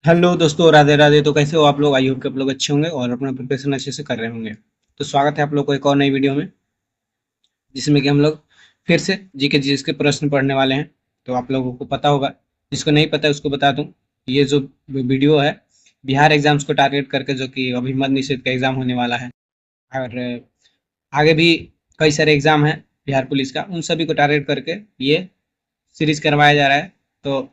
Hello दोस्तों, राधे राधे। तो कैसे हो आप लोग? आई होप कि आप लोग अच्छे होंगे और अपना प्रिपरेशन अच्छे से कर रहे होंगे। तो स्वागत है आप लोग को एक और नई वीडियो में, जिसमें कि हम लोग फिर से जीके जीएस के प्रश्न पढ़ने वाले हैं। तो आप लोगों को पता होगा, जिसको नहीं पता है उसको बता दूं, ये जो वीडियो है बिहार एग्जाम्स को टारगेट करके, जो कि अभी मद्य निषेध का एग्जाम होने वाला है। और आगे भी कई सारे एग्जाम हैं बिहार पुलिस का, उन सभी को टारगेट करके ये सीरीज करवाया जा रहा है। तो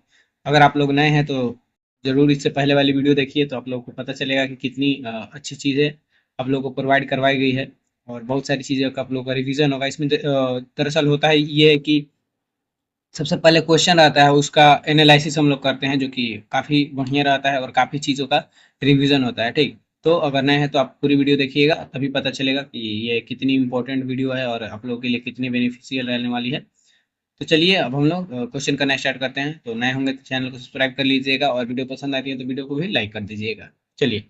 अगर आप लोग नए हैं तो ज़रूर इससे पहले वाली वीडियो देखिए, तो आप लोगों को पता चलेगा कि कितनी अच्छी चीज़ें आप लोगों को प्रोवाइड करवाई गई है। और बहुत सारी चीज़ों का आप लोगों का रिवीजन होगा इसमें। दरअसल होता है ये है कि सबसे पहले क्वेश्चन आता है, उसका एनालिसिस हम लोग करते हैं, जो कि काफ़ी बढ़िया रहता है और काफ़ी चीज़ों का रिवीजन होता है। ठीक, तो अगर नए हैं तो आप पूरी वीडियो देखिएगा, तभी पता चलेगा कि ये कितनी इंपॉर्टेंट वीडियो है और आप लोगों के लिए कितनी बेनिफिशियल रहने वाली है। तो चलिए अब हम लोग क्वेश्चन करना स्टार्ट करते हैं। तो नए होंगे तो चैनल को सब्सक्राइब कर लीजिएगा और वीडियो पसंद आती है तो वीडियो को भी लाइक कर दीजिएगा। चलिए,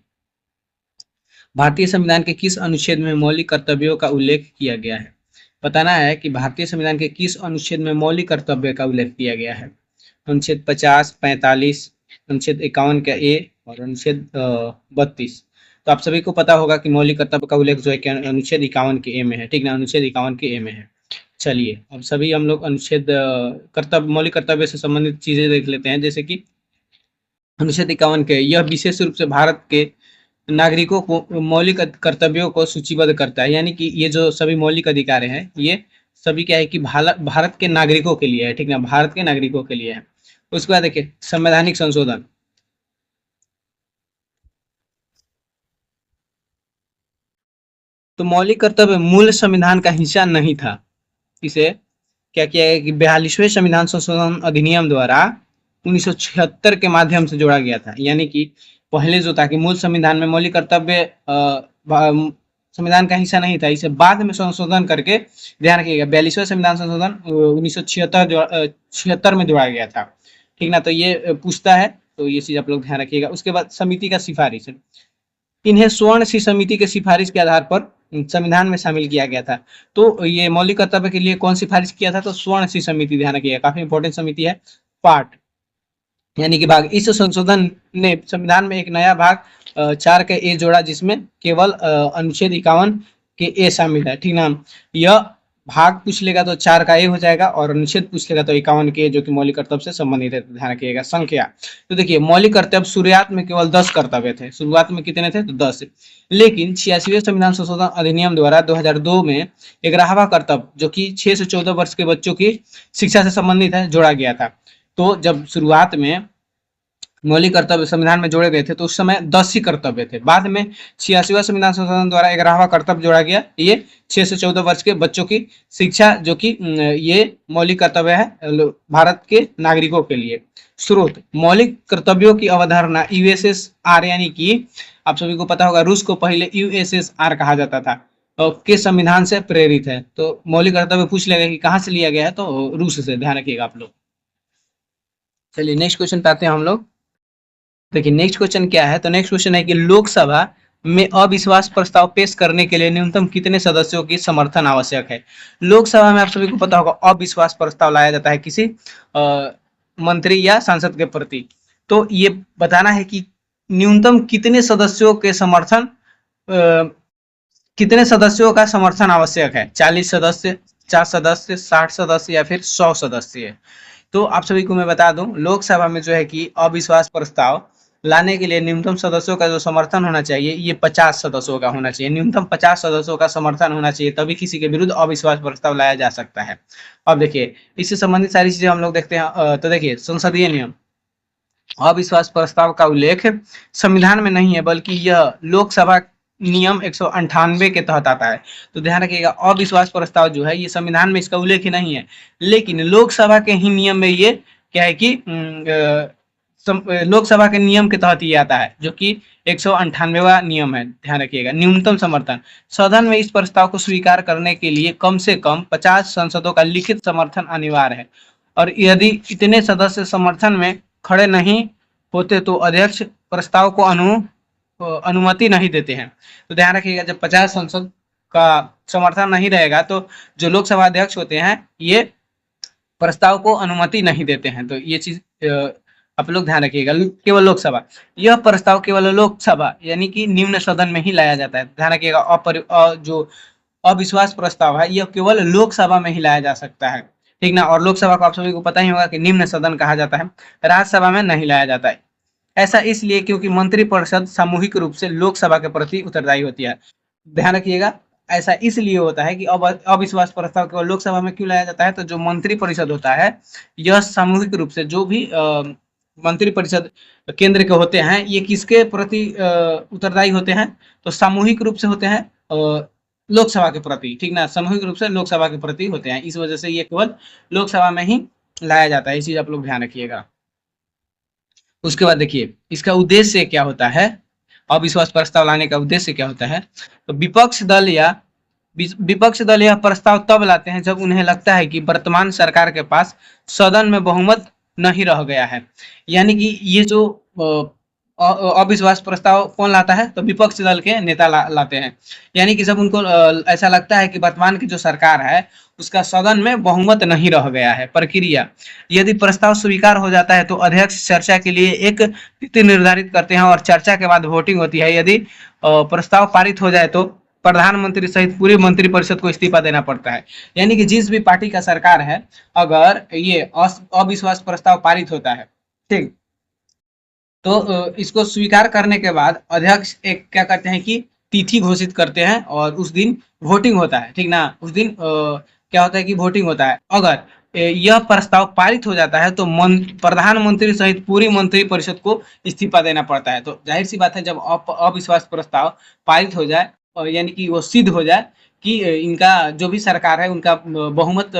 भारतीय संविधान के किस अनुच्छेद में मौलिक कर्तव्यों का उल्लेख किया गया है? बताना है कि भारतीय संविधान के किस अनुच्छेद में मौलिक कर्तव्य का उल्लेख किया गया है। अनुच्छेद 50, 45, अनुच्छेद 51 का ए और अनुच्छेद 32। तो आप सभी को पता होगा कि मौलिक कर्तव्य का उल्लेख जो है कि अनुच्छेद 51 के ए में है। ठीक ना, अनुच्छेद 51 के ए में है। चलिए अब सभी हम लोग अनुच्छेद कर्तव्य, मौलिक कर्तव्य से संबंधित चीजें देख लेते हैं। जैसे कि अनुच्छेद 51 के, यह विशेष रूप से भारत के नागरिकों को मौलिक कर्तव्यों को सूचीबद्ध करता है। यानी कि ये जो सभी मौलिक अधिकार हैं, ये सभी क्या है कि भारत के नागरिकों के लिए है। ठीक ना, भारत के नागरिकों के लिए है। उसके बाद देखिए संवैधानिक संशोधन। तो मौलिक कर्तव्य मूल संविधान का हिस्सा नहीं था। इसे क्या किया गया कि 42वें संविधान संशोधन अधिनियम द्वारा 1976 के माध्यम से जोड़ा गया था। यानी कि पहले जो था कि मूल संविधान में मौलिक कर्तव्य संविधान का हिस्सा नहीं था, इसे बाद में संशोधन करके, ध्यान रखिएगा, 42वां संविधान संशोधन 1976 में जोड़ा गया था। ठीक ना, तो ये पूछता है, तो ये चीज आप लोग ध्यान रखिएगा। उसके बाद समिति का सिफारिश, इन्हें स्वर्ण सी समिति के सिफारिश के आधार पर संविधान में शामिल किया गया था। तो ये मौलिक कर्तव्य के लिए कौन सिफारिश किया था? तो स्वर्ण सी समिति, ध्यान रखिएगा, काफी इंपॉर्टेंट समिति है। पार्ट यानी कि भाग। इस संशोधन ने संविधान में एक नया भाग 4 का ए जोड़ा, जिसमें केवल अनुच्छेद 51 के ए शामिल है। ठीक ना, यह भाग पूछ लेगा तो 4 का ए हो जाएगा और अनुच्छेद पूछ लेगा तो 51 के, जो कि मौलिक कर्तव्य से संबंधित है। ध्यान रखिएगा। संख्या, तो देखिए मौलिक कर्तव्य शुरुआत में केवल 10 कर्तव्य थे। शुरुआत में कितने थे? तो 10। लेकिन 86वें संविधान संशोधन अधिनियम द्वारा 2002 में 11वां कर्तव्य, जो कि 6 से 14 वर्ष के बच्चों की शिक्षा से संबंधित है, जोड़ा गया था। तो जब शुरुआत में मौलिक कर्तव्य संविधान में जोड़े गए थे तो उस समय 10 ही कर्तव्य थे। बाद में 86वां संविधान संशोधन द्वारा 11वां कर्तव्य जोड़ा गया, ये 6 से 14 वर्ष के बच्चों की शिक्षा, जो कि ये मौलिक कर्तव्य है भारत के नागरिकों के लिए। स्रोत, मौलिक कर्तव्यों की अवधारणा यूएसएसआर, यानी कि आप सभी को पता होगा रूस को पहले यूएसएसआर कहा जाता था, के संविधान से प्रेरित है। तो मौलिक कर्तव्य पूछ लेगा कि कहाँ से लिया गया है, तो रूस से। ध्यान रखिएगा आप लोग। चलिए नेक्स्ट क्वेश्चन पे आते हैं हम लोग। देखिए नेक्स्ट क्वेश्चन क्या है? तो नेक्स्ट क्वेश्चन है कि लोकसभा में अविश्वास प्रस्ताव पेश करने के लिए न्यूनतम कितने सदस्यों की समर्थन आवश्यक है? लोकसभा में आप सभी को पता होगा अविश्वास प्रस्ताव लाया जाता है किसी मंत्री या सांसद के प्रति। तो ये बताना है कि न्यूनतम कितने सदस्यों के समर्थन, कितने सदस्यों का समर्थन आवश्यक है? 40 सदस्य, 50 सदस्य, 60 सदस्य या फिर 100 सदस्य? तो आप सभी को मैं बता दूं, लोकसभा में जो है कि अविश्वास प्रस्ताव लाने के लिए न्यूनतम सदस्यों का जो समर्थन होना चाहिए, ये 50 सदस्यों का होना चाहिए। न्यूनतम 50 सदस्यों का समर्थन होना चाहिए, तभी किसी के विरुद्ध अविश्वास प्रस्ताव लाया जा सकता है। अब देखिए इससे संबंधित सारी चीजें हम लोग देखते हैं। तो देखिए संसदीय नियम, अविश्वास प्रस्ताव का उल्लेख संविधान में नहीं है, बल्कि यह लोकसभा नियम 198 के तहत आता है। तो ध्यान रखिएगा, अविश्वास प्रस्ताव जो है ये संविधान में इसका उल्लेख ही नहीं है, लेकिन लोकसभा के ही नियम में ये क्या है कि लोकसभा के नियम के तहत ये आता है, जो कि 198वां नियम है। ध्यान रखिएगा। न्यूनतम समर्थन, सदन में इस प्रस्ताव को स्वीकार करने के लिए कम से कम 50 सांसदों का लिखित समर्थन अनिवार्य है, और यदि इतने सदस्य समर्थन में खड़े नहीं होते तो अध्यक्ष प्रस्ताव को अनुमति नहीं देते हैं। तो ध्यान रखिएगा, जब 50 संसद का समर्थन नहीं रहेगा तो जो लोकसभा अध्यक्ष होते हैं ये प्रस्ताव को अनुमति नहीं देते हैं। तो ये चीज आप लोग ध्यान रखिएगा, केवल लोकसभा, यह प्रस्ताव केवल लोकसभा यानी कि निम्न सदन में ही लाया जाता है। ध्यान रखिएगा, जो अविश्वास प्रस्ताव है यह केवल लोकसभा में ही लाया जा सकता है, ठीक ना। और लोकसभा को आप सभी को पता ही होगा कि निम्न सदन कहा जाता है, राज्यसभा में नहीं लाया जाता है। ऐसा इसलिए क्योंकि मंत्रिपरिषद सामूहिक रूप से लोकसभा के प्रति उत्तरदायी होती है। ध्यान रखिएगा, ऐसा इसलिए होता है कि अब अविश्वास प्रस्ताव केवल लोकसभा में क्यों लाया जाता है, तो जो मंत्रिपरिषद होता है यह सामूहिक रूप से, जो भी मंत्रिपरिषद केंद्र के होते हैं, ये किसके प्रति उत्तरदायी होते हैं, तो सामूहिक रूप से होते हैं लोकसभा के प्रति, ठीक ना, सामूहिक रूप से लोकसभा के प्रति होते हैं। इस वजह से ये केवल लोकसभा में ही लाया जाता है, ये चीज आप लोग ध्यान रखिएगा। उसके बाद देखिए इसका उद्देश्य क्या होता है, अविश्वास प्रस्ताव लाने का उद्देश्य क्या होता है, तो विपक्ष दल यह प्रस्ताव तब लाते हैं जब उन्हें लगता है कि वर्तमान सरकार के पास सदन में बहुमत नहीं रह गया है। यानी कि ये जो अविश्वास प्रस्ताव कौन लाता है, तो विपक्ष दल के नेता लाते हैं। यानी कि जब उनको ऐसा लगता है कि वर्तमान की जो सरकार है उसका सदन में बहुमत नहीं रह गया है। प्रक्रिया, यदि प्रस्ताव स्वीकार हो जाता है तो अध्यक्ष चर्चा के लिए एक तिथि निर्धारित करते हैं और चर्चा के बाद वोटिंग होती है। यदि प्रस्ताव पारित हो जाए तो प्रधानमंत्री सहित पूरी मंत्रिपरिषद को इस्तीफा देना पड़ता है। यानी कि जिस भी पार्टी का सरकार है, अगर ये अविश्वास प्रस्ताव पारित होता है, ठीक, तो इसको स्वीकार करने के बाद अध्यक्ष एक क्या करते हैं कि तिथि घोषित करते हैं और उस दिन वोटिंग होता है, ठीक ना। उस दिन क्या होता है कि वोटिंग होता है। अगर यह प्रस्ताव पारित हो जाता है तो प्रधानमंत्री सहित पूरी मंत्रिपरिषद को इस्तीफा देना पड़ता है। तो जाहिर सी बात है, जब अविश्वास प्रस्ताव पारित हो जाए, यानी कि वो सिद्ध हो जाए कि इनका जो भी सरकार है उनका बहुमत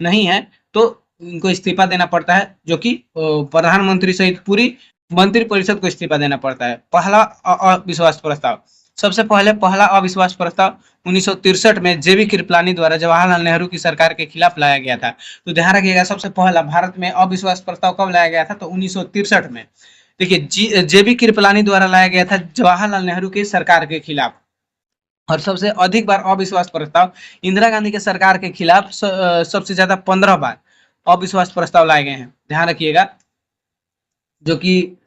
नहीं है, तो इनको इस्तीफा देना पड़ता है, जो कि प्रधानमंत्री सहित पूरी मंत्रिपरिषद को इस्तीफा देना पड़ता है। पहला अविश्वास प्रस्ताव, सबसे पहला अविश्वास प्रस्ताव 1963 में जेबी कृपलानी द्वारा जवाहरलाल नेहरू की सरकार के खिलाफ लाया गया था। तो ध्यान रखिएगा, सबसे पहला भारत में अविश्वास प्रस्ताव कब लाया गया था, तो 1963 में। देखिए जेबी कृपलानी द्वारा लाया गया था जवाहरलाल नेहरू की सरकार के खिलाफ। और सबसे अधिक बार अविश्वास प्रस्ताव इंदिरा गांधी के सरकार के खिलाफ सबसे ज्यादा 15 बार अविश्वास प्रस्ताव लाए गए हैं। ध्यान रखिएगा, जो कि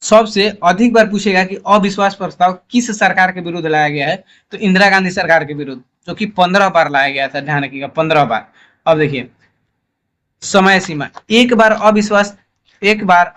सबसे अधिक बार पूछेगा कि अविश्वास प्रस्ताव किस सरकार के विरुद्ध लाया गया है, तो इंदिरा गांधी सरकार के विरुद्ध, जो कि 15 बार लाया गया था। ध्यान रखिएगा, 15 बार। अब देखिए समय सीमा, एक बार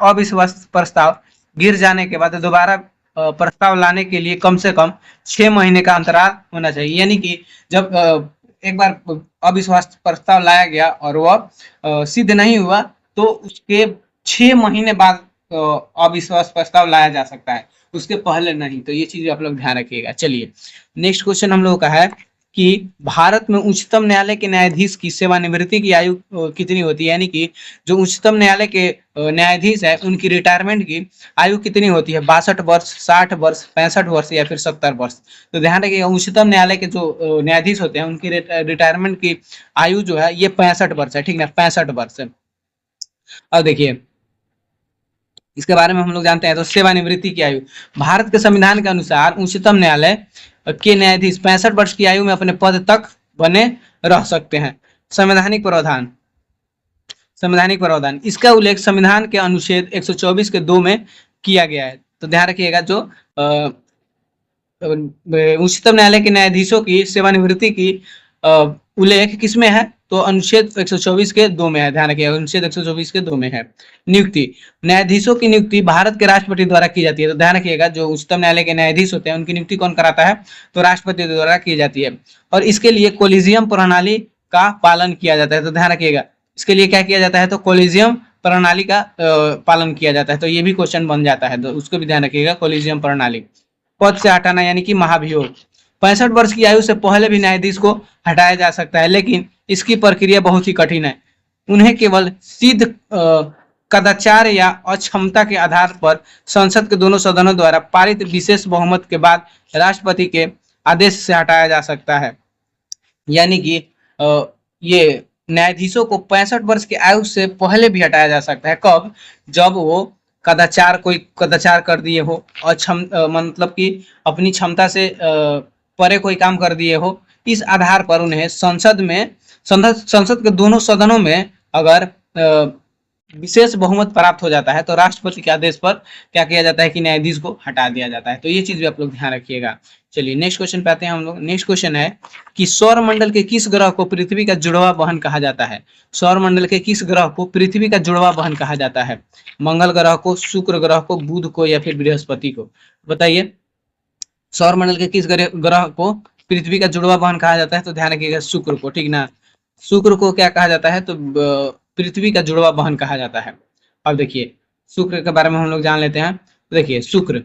अविश्वास प्रस्ताव गिर जाने के बाद दोबारा प्रस्ताव लाने के लिए कम से कम 6 महीने का अंतराल होना चाहिए। यानी कि जब एक बार अविश्वास प्रस्ताव लाया गया और वह सिद्ध नहीं हुआ, तो उसके 6 महीने बाद अविश्वास प्रस्ताव लाया जा सकता है, उसके पहले नहीं। तो ये चीज आप लोग ध्यान रखिएगा। चलिए नेक्स्ट क्वेश्चन हम लोगों का है कि भारत में उच्चतम न्यायालय के न्यायाधीश की सेवानिवृत्ति की आयु कितनी होती है। यानी कि जो उच्चतम न्यायालय के न्यायाधीश है उनकी रिटायरमेंट की आयु कितनी होती है, 62 वर्ष, 60 वर्ष, 65 वर्ष या फिर 70 वर्ष। तो ध्यान रखिएगा, उच्चतम न्यायालय के जो न्यायाधीश होते हैं उनकी रिटायरमेंट की आयु जो है ये 65 वर्ष है, ठीक है, 65 वर्ष। अब देखिए इसके बारे में हम लोग जानते हैं। तो सेवानिवृत्ति की आयु, भारत के संविधान के अनुसार उच्चतम न्यायालय के न्यायाधीश 65 वर्ष की आयु में अपने पद तक बने रह सकते हैं। संवैधानिक प्रावधान, इसका उल्लेख संविधान के अनुच्छेद 124 के 2 में किया गया है। तो ध्यान रखिएगा, जो उच्चतम न्यायालय के न्यायाधीशों की सेवानिवृत्ति की उल्लेख किसमें है, तो अनुच्छेद 124 के 2 में है। ध्यान रखिएगा, अनुच्छेद 124 के 2 में है। नियुक्ति, न्यायाधीशों की नियुक्ति भारत के राष्ट्रपति द्वारा की जाती है। तो ध्यान रखिएगा, जो उच्चतम न्यायालय के न्यायाधीश होते हैं उनकी नियुक्ति कौन कराता है, तो राष्ट्रपति द्वारा की जाती है। और इसके लिए कोलिजियम प्रणाली का पालन किया जाता है। तो ध्यान रखिएगा, इसके लिए क्या किया जाता है, तो कोलिजियम प्रणाली का पालन किया जाता है। तो ये भी क्वेश्चन बन जाता है, तो उसको भी ध्यान रखिएगा, कोलिजियम प्रणाली। पद से हटाना यानी कि महाभियोग, 65 वर्ष की आयु से पहले भी न्यायाधीश को हटाया जा सकता है, लेकिन इसकी प्रक्रिया बहुत ही कठिन है। उन्हें केवल सिद्ध कदाचार या अक्षमता के आधार पर संसद के दोनों सदनों द्वारा पारित विशेष बहुमत के बाद राष्ट्रपति के आदेश से हटाया जा सकता है। यानी कि ये न्यायाधीशों को 65 वर्ष की आयु से पहले भी हटाया जा सकता है। कब, जब वो कोई कदाचार कर दिए हो, मतलब कि अपनी क्षमता से परे कोई काम कर दिए हो। इस आधार पर उन्हें संसद के दोनों सदनों में अगर विशेष बहुमत प्राप्त हो जाता है तो राष्ट्रपति के आदेश पर क्या किया जाता है कि न्यायाधीश को हटा दिया जाता है। तो ये चीज भी आप लोग ध्यान रखिएगा। चलिए नेक्स्ट क्वेश्चन पे आते हैं हम लोग। नेक्स्ट क्वेश्चन है कि सौर मंडल के किस ग्रह को पृथ्वी का जुड़वा बहन कहा जाता है? सौर मंडल के किस ग्रह को पृथ्वी का जुड़वा बहन कहा जाता है? मंगल ग्रह को, शुक्र ग्रह को, बुध को या फिर बृहस्पति को? बताइए, सौर मंडल के किस ग्रह को पृथ्वी का जुड़वा बहन कहा जाता है? तो ध्यान रखिएगा शुक्र को, ठीक ना। शुक्र को क्या कहा जाता है? तो पृथ्वी का जुड़वा बहन कहा जाता है। अब देखिए शुक्र के बारे में हम लोग जान लेते हैं। देखिए शुक्र,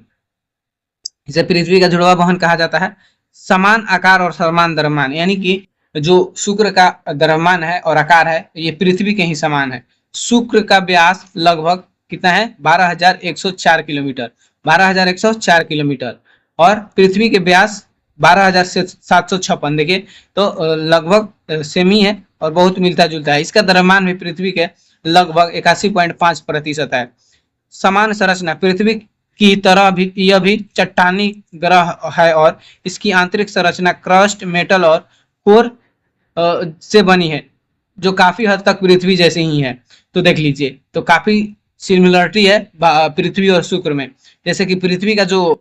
इसे पृथ्वी का जुड़वा बहन कहा जाता है। समान आकार और समान द्रव्यमान, यानी कि जो शुक्र का द्रव्यमान है और आकार है ये पृथ्वी के ही समान है। शुक्र का व्यास लगभग कितना है? 12,104 किलोमीटर, 12,104 किलोमीटर, और पृथ्वी के व्यास 12,756। देखिए तो लगभग सेम ही है और बहुत मिलता जुलता है। इसका द्रव्यमान भी पृथ्वी के लगभग 81.5% है। समान संरचना, पृथ्वी की तरह भी यह भी चट्टानी ग्रह है और इसकी आंतरिक संरचना क्रस्ट, मेटल और कोर से बनी है, जो काफी हद तक पृथ्वी जैसे ही है। तो देख लीजिए, तो काफी सिमिलरिटी है पृथ्वी और शुक्र में। जैसे कि पृथ्वी का जो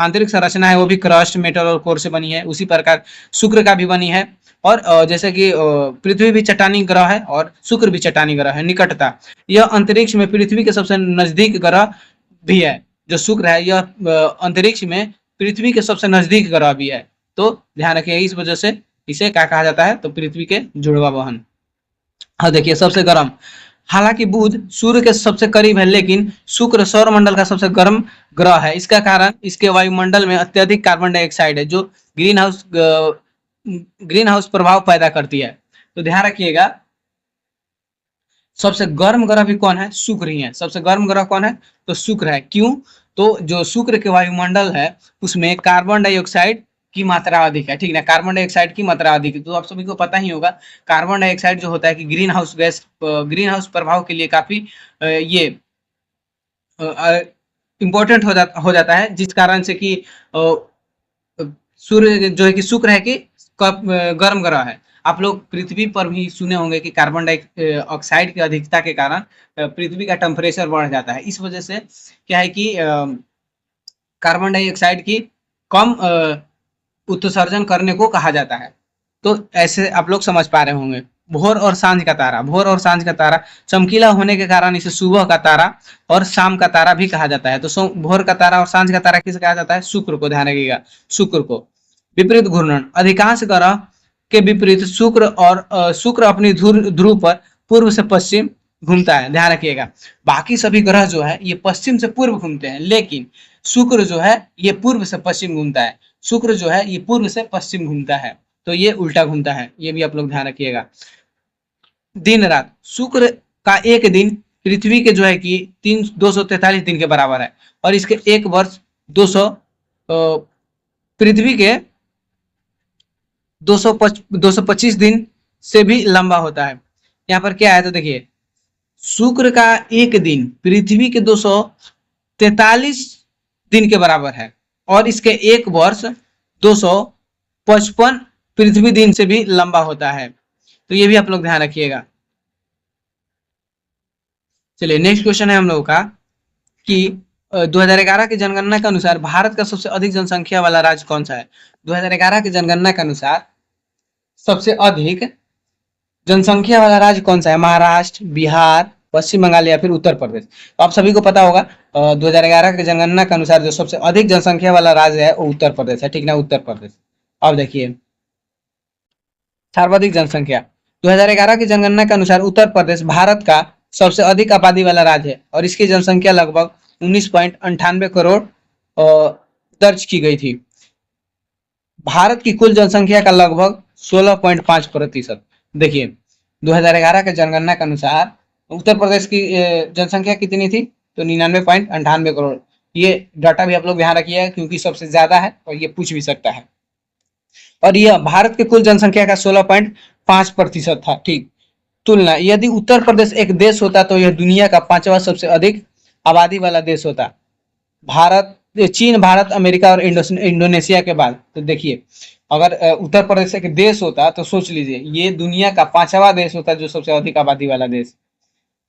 आंतरिक संरचना है वो भी क्रस्ट, मेटल और कोर से बनी है, उसी प्रकार शुक्र का भी बनी है। और जैसे कि पृथ्वी भी चट्टानी ग्रह है और शुक्र भी चट्टानी ग्रह है। निकटता, यह अंतरिक्ष में पृथ्वी के सबसे नजदीक ग्रह भी है। जो शुक्र है यह अंतरिक्ष में पृथ्वी के सबसे नजदीक ग्रह भी है। तो ध्यान रखिए, इस वजह से इसे क्या कहा जाता है? तो पृथ्वी के जुड़वा बहन। हाँ देखिए सबसे गर्म, हालांकि बुध सूर्य के सबसे करीब है, लेकिन शुक्र सौरमंडल का सबसे गर्म ग्रह है। इसका कारण इसके वायुमंडल में अत्यधिक कार्बन डाइऑक्साइड है, जो ग्रीन हाउस प्रभाव पैदा करती है। तो ध्यान रखिएगा, सबसे गर्म ग्रह भी कौन है? शुक्र ही है। सबसे गर्म ग्रह कौन है? तो शुक्र है। क्यों? तो जो शुक्र के वायुमंडल है उसमें कार्बन डाइऑक्साइड की मात्रा अधिक है, ठीक है। कार्बन डाइऑक्साइड की मात्रा अधिक है, तो आप सभी को पता ही होगा कार्बन डाइऑक्साइड जो होता है कि green house gas, green house प्रभाव के लिए काफी ये इम्पोर्टेंट हो जाता है, जिस कारण से कि सूर्य जो है कि शुक्र है कि गर्म ग्रह है। आप लोग पृथ्वी पर भी सुने होंगे कि कार्बन डाइऑक्साइड की अधिकता के कारण पृथ्वी का टेम्परेचर बढ़ जाता है। इस वजह से क्या है कि कार्बन डाइऑक्साइड की कम उत्सर्जन करने को कहा जाता है। तो ऐसे आप लोग समझ पा रहे होंगे। भोर और सांझ का तारा, भोर और सांझ का तारा चमकीला होने के कारण इसे सुबह का तारा और शाम का तारा भी कहा जाता है। तो भोर का तारा और सांझ का तारा किसे कहा जाता है? शुक्र को। ध्यान रखिएगा, शुक्र को। विपरीत घूर्णन, अधिकांश ग्रह के विपरीत शुक्र अपनी ध्रुव पर पूर्व से पश्चिम घूमता है। ध्यान रखिएगा, बाकी सभी ग्रह जो है ये पश्चिम से पूर्व घूमते हैं, लेकिन शुक्र जो है ये पूर्व से पश्चिम घूमता है। शुक्र जो है ये पूर्व से पश्चिम घूमता है, तो ये उल्टा घूमता है। ये भी आप लोग ध्यान रखिएगा। दिन रात, शुक्र का एक दिन पृथ्वी के जो है कि 243 दिन के बराबर है, और इसके एक वर्ष 200 पृथ्वी के 225 दिन से भी लंबा होता है। यहाँ पर क्या है? तो देखिए शुक्र का एक दिन पृथ्वी के 243 दिन के बराबर है, और इसके एक वर्ष 255 पृथ्वी दिन से भी लंबा होता है। तो ये भी आप लोग ध्यान रखिएगा। चलिए नेक्स्ट क्वेश्चन है हम लोगों का कि 2011 की जनगणना के अनुसार भारत का सबसे अधिक जनसंख्या वाला राज्य कौन सा है? 2011 की जनगणना के अनुसार सबसे अधिक जनसंख्या वाला राज्य कौन सा है? महाराष्ट्र, बिहार, पश्चिम बंगाल या फिर उत्तर प्रदेश? तो आप सभी को पता होगा 2011 की जनगणना के अनुसार जो सबसे अधिक जनसंख्या वाला राज्य है वो उत्तर प्रदेश है, ठीक ना, उत्तर प्रदेश। अब देखिए सर्वाधिक जनसंख्या, 2011 की जनगणना के अनुसार उत्तर प्रदेश भारत का सबसे अधिक आबादी वाला राज्य है, और इसकी जनसंख्या लगभग 19.98 करोड़ दर्ज की गई थी। भारत की कुल जनसंख्या का लगभग 16.5%। देखिए 2011 के जनगणना के अनुसार उत्तर प्रदेश की जनसंख्या कितनी थी? तो 99.98 करोड़। ये डाटा भी आप लोग ध्यान रखिए, क्योंकि सबसे ज्यादा है और ये पूछ भी सकता है। और यह भारत की कुल जनसंख्या का 16.5% था, ठीक। तुलना, यदि उत्तर प्रदेश एक देश होता तो यह दुनिया का 5वां सबसे अधिक आबादी वाला देश होता, भारत, चीन, भारत, अमेरिका और इंडोनेशिया के बाद। तो देखिए अगर उत्तर प्रदेश एक देश होता तो सोच लीजिए ये दुनिया का 5वां देश होता जो सबसे अधिक आबादी वाला देश।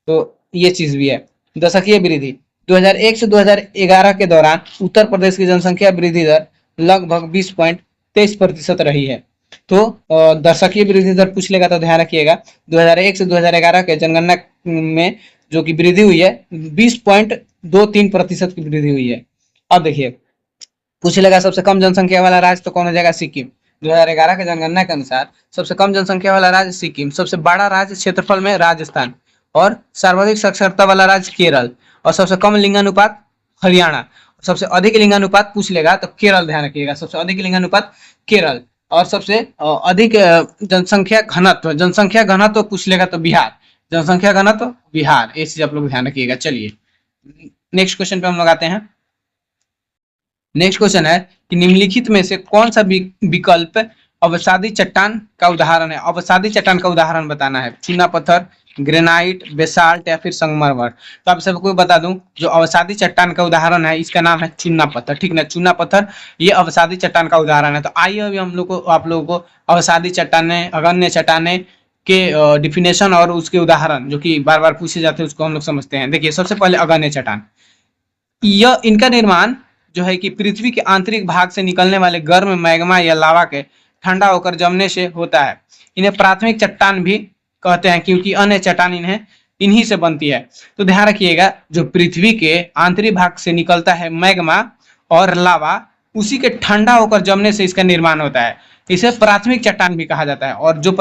तो ये चीज भी है। दशकीय वृद्धि 2001 से 2011 के दौरान उत्तर प्रदेश की जनसंख्या वृद्धि दर लगभग 20.23% रही है। तो दशकीय वृद्धि दर पूछ लेगा तो ध्यान रखिएगा 2001 से 2011 के जनगणना में जो कि वृद्धि हुई है 20.23% की वृद्धि हुई है। अब देखिए पूछ लेगा सबसे कम जनसंख्या वाला राज्य तो कौन हो जाएगा? सिक्किम। 2011 के जनगणना के अनुसार सबसे कम जनसंख्या वाला राज्य सिक्किम, सबसे बड़ा राज्य क्षेत्रफल में राजस्थान, और सर्वाधिक साक्षरता वाला राज्य केरल, और सबसे कम लिंगानुपात हरियाणा। सबसे अधिक लिंगानुपात पूछ लेगा तो केरल, ध्यान रखिएगा सबसे अधिक लिंगानुपात केरल। और सबसे अधिक जनसंख्या घनत्व पूछ लेगा तो बिहार, जनसंख्या घनत्व बिहार। ये चीज आप लोग ध्यान रखिएगा। चलिए नेक्स्ट क्वेश्चन पे हम लोग आते हैं। नेक्स्ट क्वेश्चन है कि निम्नलिखित में से कौन सा विकल्प अवसादी चट्टान का उदाहरण है? अवसादी चट्टान का उदाहरण बताना है। चूना पत्थर, ग्रेनाइट, बेसाल्ट या फिर संगमरमर। तो आप सबको बता दूं जो अवसादी चट्टान का उदाहरण है इसका नाम है चूना पत्थर। ठीक ना, चूना पत्थर ये अवसादी चट्टान का उदाहरण है। तो आइए अभी हम लोग को आप लोगों को अवसादी चट्टाने, अगण्य चट्टाने के डिफिनेशन और उसके उदाहरण जो कि बार बार पूछे जाते हैं उसको हम लोग समझते हैं। देखिए सबसे पहले अगण्य चट्टान, यह इनका निर्माण जो है कि पृथ्वी के आंतरिक भाग से निकलने वाले गर्म मैग्मा या लावा के ठंडा होकर जमने से होता है। इन्हें प्राथमिक चट्टान भी कहते हैं क्योंकि अन्य चट्टान इन्हीं से बनती है। तो ध्यान रखिएगा जो पृथ्वी के आंतरिक भाग से निकलता है मैग्मा और लावा, उसी के ठंडा होकर जमने से इसका निर्माण होता है। इसे प्राथमिक चट्टान भी कहा जाता है। और जो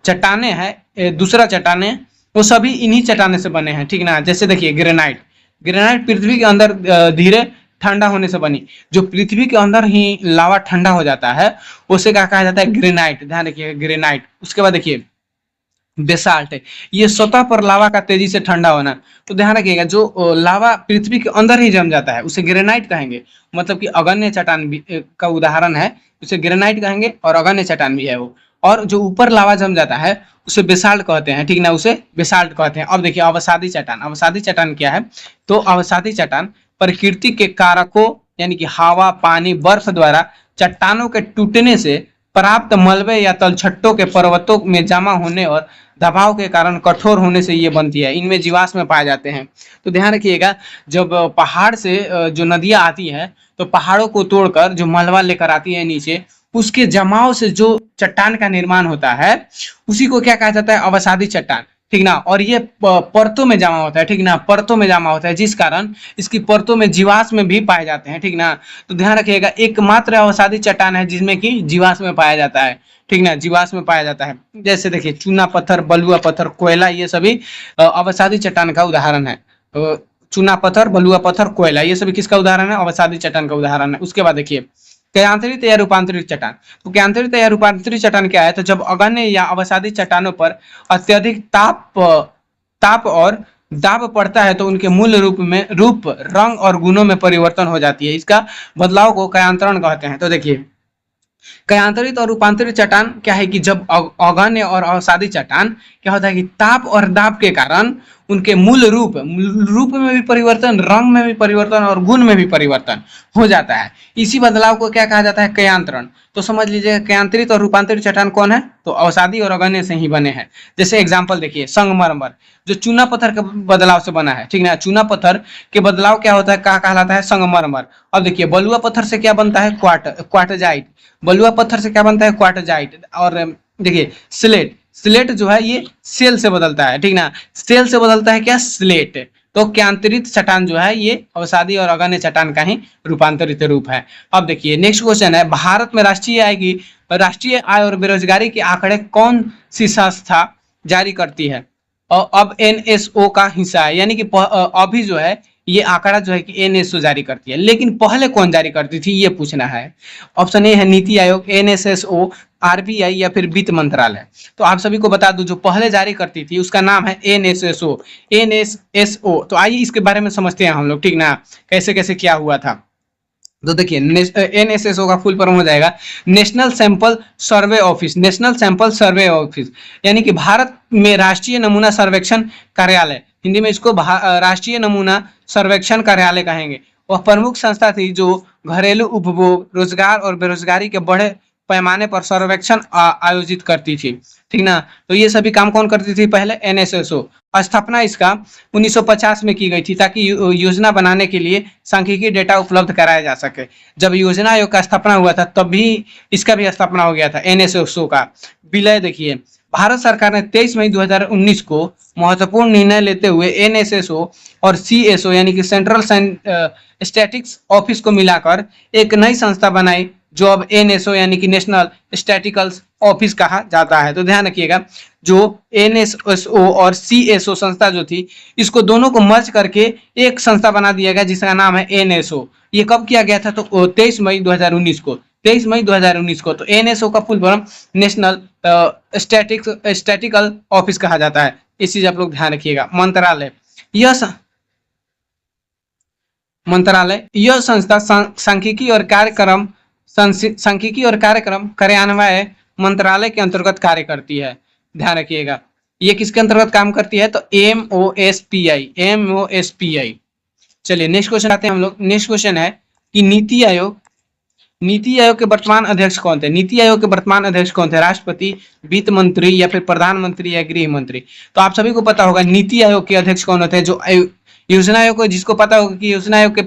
चट्टाने हैं, दूसरा चट्टाने, वो सभी इन्हीं चट्टाने से बने हैं। ठीक ना, जैसे देखिए ग्रेनाइट, ग्रेनाइट पृथ्वी के अंदर धीरे ठंडा होने से बनी। जो पृथ्वी के अंदर ही लावा ठंडा हो जाता है उसे क्या कहा जाता है? ग्रेनाइट। ध्यान रखिए ग्रेनाइट। उसके बाद देखिए बेसाल्ट है, ये सतह पर लावा का तेजी से ठंडा होना। तो ध्यान रखिएगा जो लावा पृथ्वी के अंदर ही जम जाता है उसे ग्रेनाइट कहेंगे। मतलब कि अगण्य चट्टान का उदाहरण है, उसे ग्रेनाइट कहेंगे और अगण्य चट्टान भी है वो। और जो ऊपर लावा जम जाता है उसे बेसाल्ट कहते हैं। ठीक ना, उसे बेसाल्ट कहते हैं। अब देखिए अवसादी चट्टान, अवसादी चट्टान क्या है? तो अवसादी चट्टान प्रकृति के कारकों यानी कि हवा, पानी, बर्फ द्वारा चट्टानों के टूटने से प्राप्त मलबे या तलछट्टों के पर्वतों में जमा होने और दबाव के कारण कठोर होने से ये बनती है। इनमें जीवाश्म पाए जाते हैं। तो ध्यान रखिएगा जब पहाड़ से जो नदियां आती हैं तो पहाड़ों को तोड़कर जो मलबा लेकर आती है नीचे, उसके जमाव से जो चट्टान का निर्माण होता है उसी को क्या कहा जाता है? अवसादी चट्टान। ठीक ना, और ये परतों में जमा होता है। ठीक ना, परतों में जमा होता है जिस कारण इसकी परतों में जीवाश्म भी पाए जाते हैं। ठीक ना, तो ध्यान रखिएगा एकमात्र अवसादी चट्टान है जिसमें कि जीवाश्म पाया जाता है। ठीक ना, जीवाश्म पाया जाता है। जैसे देखिए चूना पत्थर, बलुआ पत्थर, कोयला, ये सभी अवसादी चट्टान का उदाहरण है। चूना पत्थर, बलुआ पत्थर, कोयला, ये सभी किसका उदाहरण है? अवसादी चट्टान का उदाहरण है। उसके बाद देखिए क्यांतरित या रूपांतरित चट्टान। तो क्यांतरित या रूपांतरित चट्टान क्या है? तो जब अगण्य या अवसादी चट्टानों पर अत्यधिक ताप और दाब पड़ता है तो उनके मूल रूप, रंग और गुणों में परिवर्तन हो जाती है। इसका बदलाव को क्यांतरण कहते हैं। तो देखिए क्यांतरित और रूपांतरित चट्टान क्या है कि जब अगण्य और अवसादी चट्टान क्या होता है कि ताप और दाब के कारण उनके मूल रूप में भी परिवर्तन, रंग में भी परिवर्तन और गुण में भी परिवर्तन हो जाता है। इसी बदलाव को क्या कहा जाता है? क्यांतरण। तो समझ लीजिए क्यांतरित और रूपांतरित चट्टान कौन है? तो अवसादी और अगण्य से ही बने हैं। जैसे एग्जाम्पल देखिए संगमरमर, जो चूना पत्थर के बदलाव से बना है। ठीक ना, चूना पत्थर के बदलाव क्या होता है? क्या कहलाता है? संगमरमर। अब देखिए बलुआ पत्थर से क्या बनता है? क्वार्टजाइट। बलुआ पत्थर से क्या बनता है? क्वार्टजाइट। और देखिए स्लेट, स्लेट जो है ये सेल से बदलता है। ठीक ना, सेल से बदलता है क्या? स्लेट। तो क्यांतरित चट्टान जो है ये अवसादी और अगण्य चट्टान का ही रूपांतरित रूप है। अब देखिए नेक्स्ट क्वेश्चन है, भारत में राष्ट्रीय आय और बेरोजगारी के आंकड़े कौन सी संस्था जारी करती है? और अब एनएसओ का हिस्सा है, यानी कि अभी जो है ये आंकड़ा जो है कि एनएसओ जारी करती है, लेकिन पहले कौन जारी करती थी ये पूछना है। ऑप्शन ए है नीति आयोग, एनएसएसओ, आरबीआई या फिर वित्त मंत्रालय। तो आप सभी को बता दूं जो पहले जारी करती थी उसका नाम है एनएसएसओ। एनएसएसओ। तो आइए इसके बारे में समझते हैं हम लोग। ठीक ना, कैसे कैसे क्या हुआ था। तो देखिए एनएसएसओ का फुल फॉर्म हो जाएगा national sample survey office. National sample survey office यानी कि भारत में राष्ट्रीय नमूना सर्वेक्षण कार्यालय, हिंदी में इसको राष्ट्रीय नमूना सर्वेक्षण कार्यालय कहेंगे। वह प्रमुख संस्था थी जो घरेलू उपभोग, रोजगार और बेरोजगारी के बढ़े पैमाने पर सर्वेक्षण आयोजित करती थी, ठीक ना। तो ये सभी काम कौन करती थी पहले? एनएसएसओ। स्थापना इसका 1950 में की गई थी ताकि योजना बनाने के लिए सांख्यिकी डेटा उपलब्ध कराया जा सके। जब योजना आयोग का स्थापना हुआ था तब भी इसका भी स्थापना हो गया था, एनएसएसओ का। विलय देखिए, भारत सरकार ने 23 मई 2019 को महत्वपूर्ण निर्णय लेते हुए एनएसएसओ और सीएसओ यानी कि सेंट्रल स्टैटिक्स ऑफिस को मिलाकर एक नई संस्था बनाई जो अब एनएसओ यानी कि नेशनल स्टैटिकल्स ऑफिस कहा जाता है। तो ध्यान रखिएगा, जो एनएसओ और सीएसओ संस्था जो थी, इसको दोनों को मर्ज करके एक संस्था बना दिया गया जिसका नाम है एनएसओ। ये कब किया गया था? तो 23 मई 2019 को, 23 मई 2019 को। तो एनएसओ का full form national statistical office कहा जाता है। इस चीज आप लोग ध्यान रखिएगा। मंत्रालय, यह संस्था सांख्यिकी और कार्यक्रम कार्यान्वयन मंत्रालय के अंतर्गत कार्य करती है। ध्यान रखिएगा, ये किसके अंतर्गत काम करती है? तो एमओएसपीआई। चलिए नेक्स्ट क्वेश्चन आते हैं हम लोग। नेक्स्ट क्वेश्चन है कि नीति आयोग के वर्तमान अध्यक्ष कौन थे? नीति आयोग के वर्तमान अध्यक्ष कौन थे? राष्ट्रपति, वित्त मंत्री या फिर प्रधानमंत्री या गृह मंत्री? तो आप सभी को पता होगा नीति आयोग के अध्यक्ष कौन होते हैं। जो योजना आयोग, जिसको पता होगा कि योजना आयोग के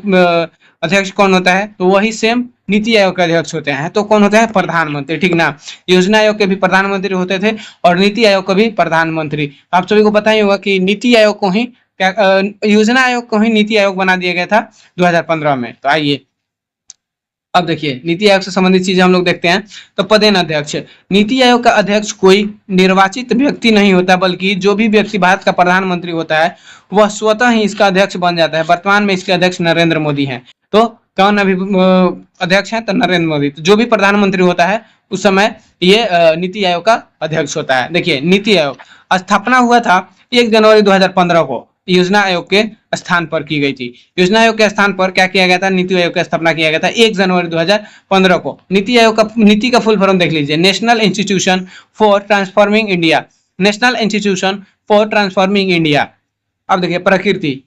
अध्यक्ष कौन होता है, तो वही सेम नीति आयोग के अध्यक्ष होते हैं। तो कौन होता है? प्रधानमंत्री, ठीक ना। योजना आयोग के भी प्रधानमंत्री होते थे और नीति आयोग के भी प्रधानमंत्री। आप सभी को पता ही होगा कि नीति आयोग को ही योजना आयोग को ही नीति आयोग बना दिया गया था 2015 में। तो आइए अब देखिए नीति आयोग से संबंधित चीजें हम लोग देखते हैं। तो पदेन अध्यक्ष, नीति आयोग का अध्यक्ष कोई निर्वाचित व्यक्ति नहीं होता, बल्कि जो भी व्यक्ति भारत का प्रधानमंत्री होता है वह स्वतः ही इसका अध्यक्ष बन जाता है। वर्तमान में इसके अध्यक्ष नरेंद्र मोदी हैं। तो कौन अभी अध्यक्ष है? तो नरेंद्र मोदी। तो जो भी प्रधानमंत्री होता है उस समय ये नीति आयोग का अध्यक्ष होता है। देखिए नीति आयोग स्थापना हुआ था 1 जनवरी 2015 को, योजना आयोग के स्थान पर की गई थी। योजना आयोग के स्थान पर क्या किया गया था? नीति आयोग की स्थापना किया गया था 1 जनवरी 2015 को। नीति आयोग का नीति का फुल फॉर्म देख लीजिए, national institution for transforming India. National institution for transforming India. अब देखिए प्रकृति,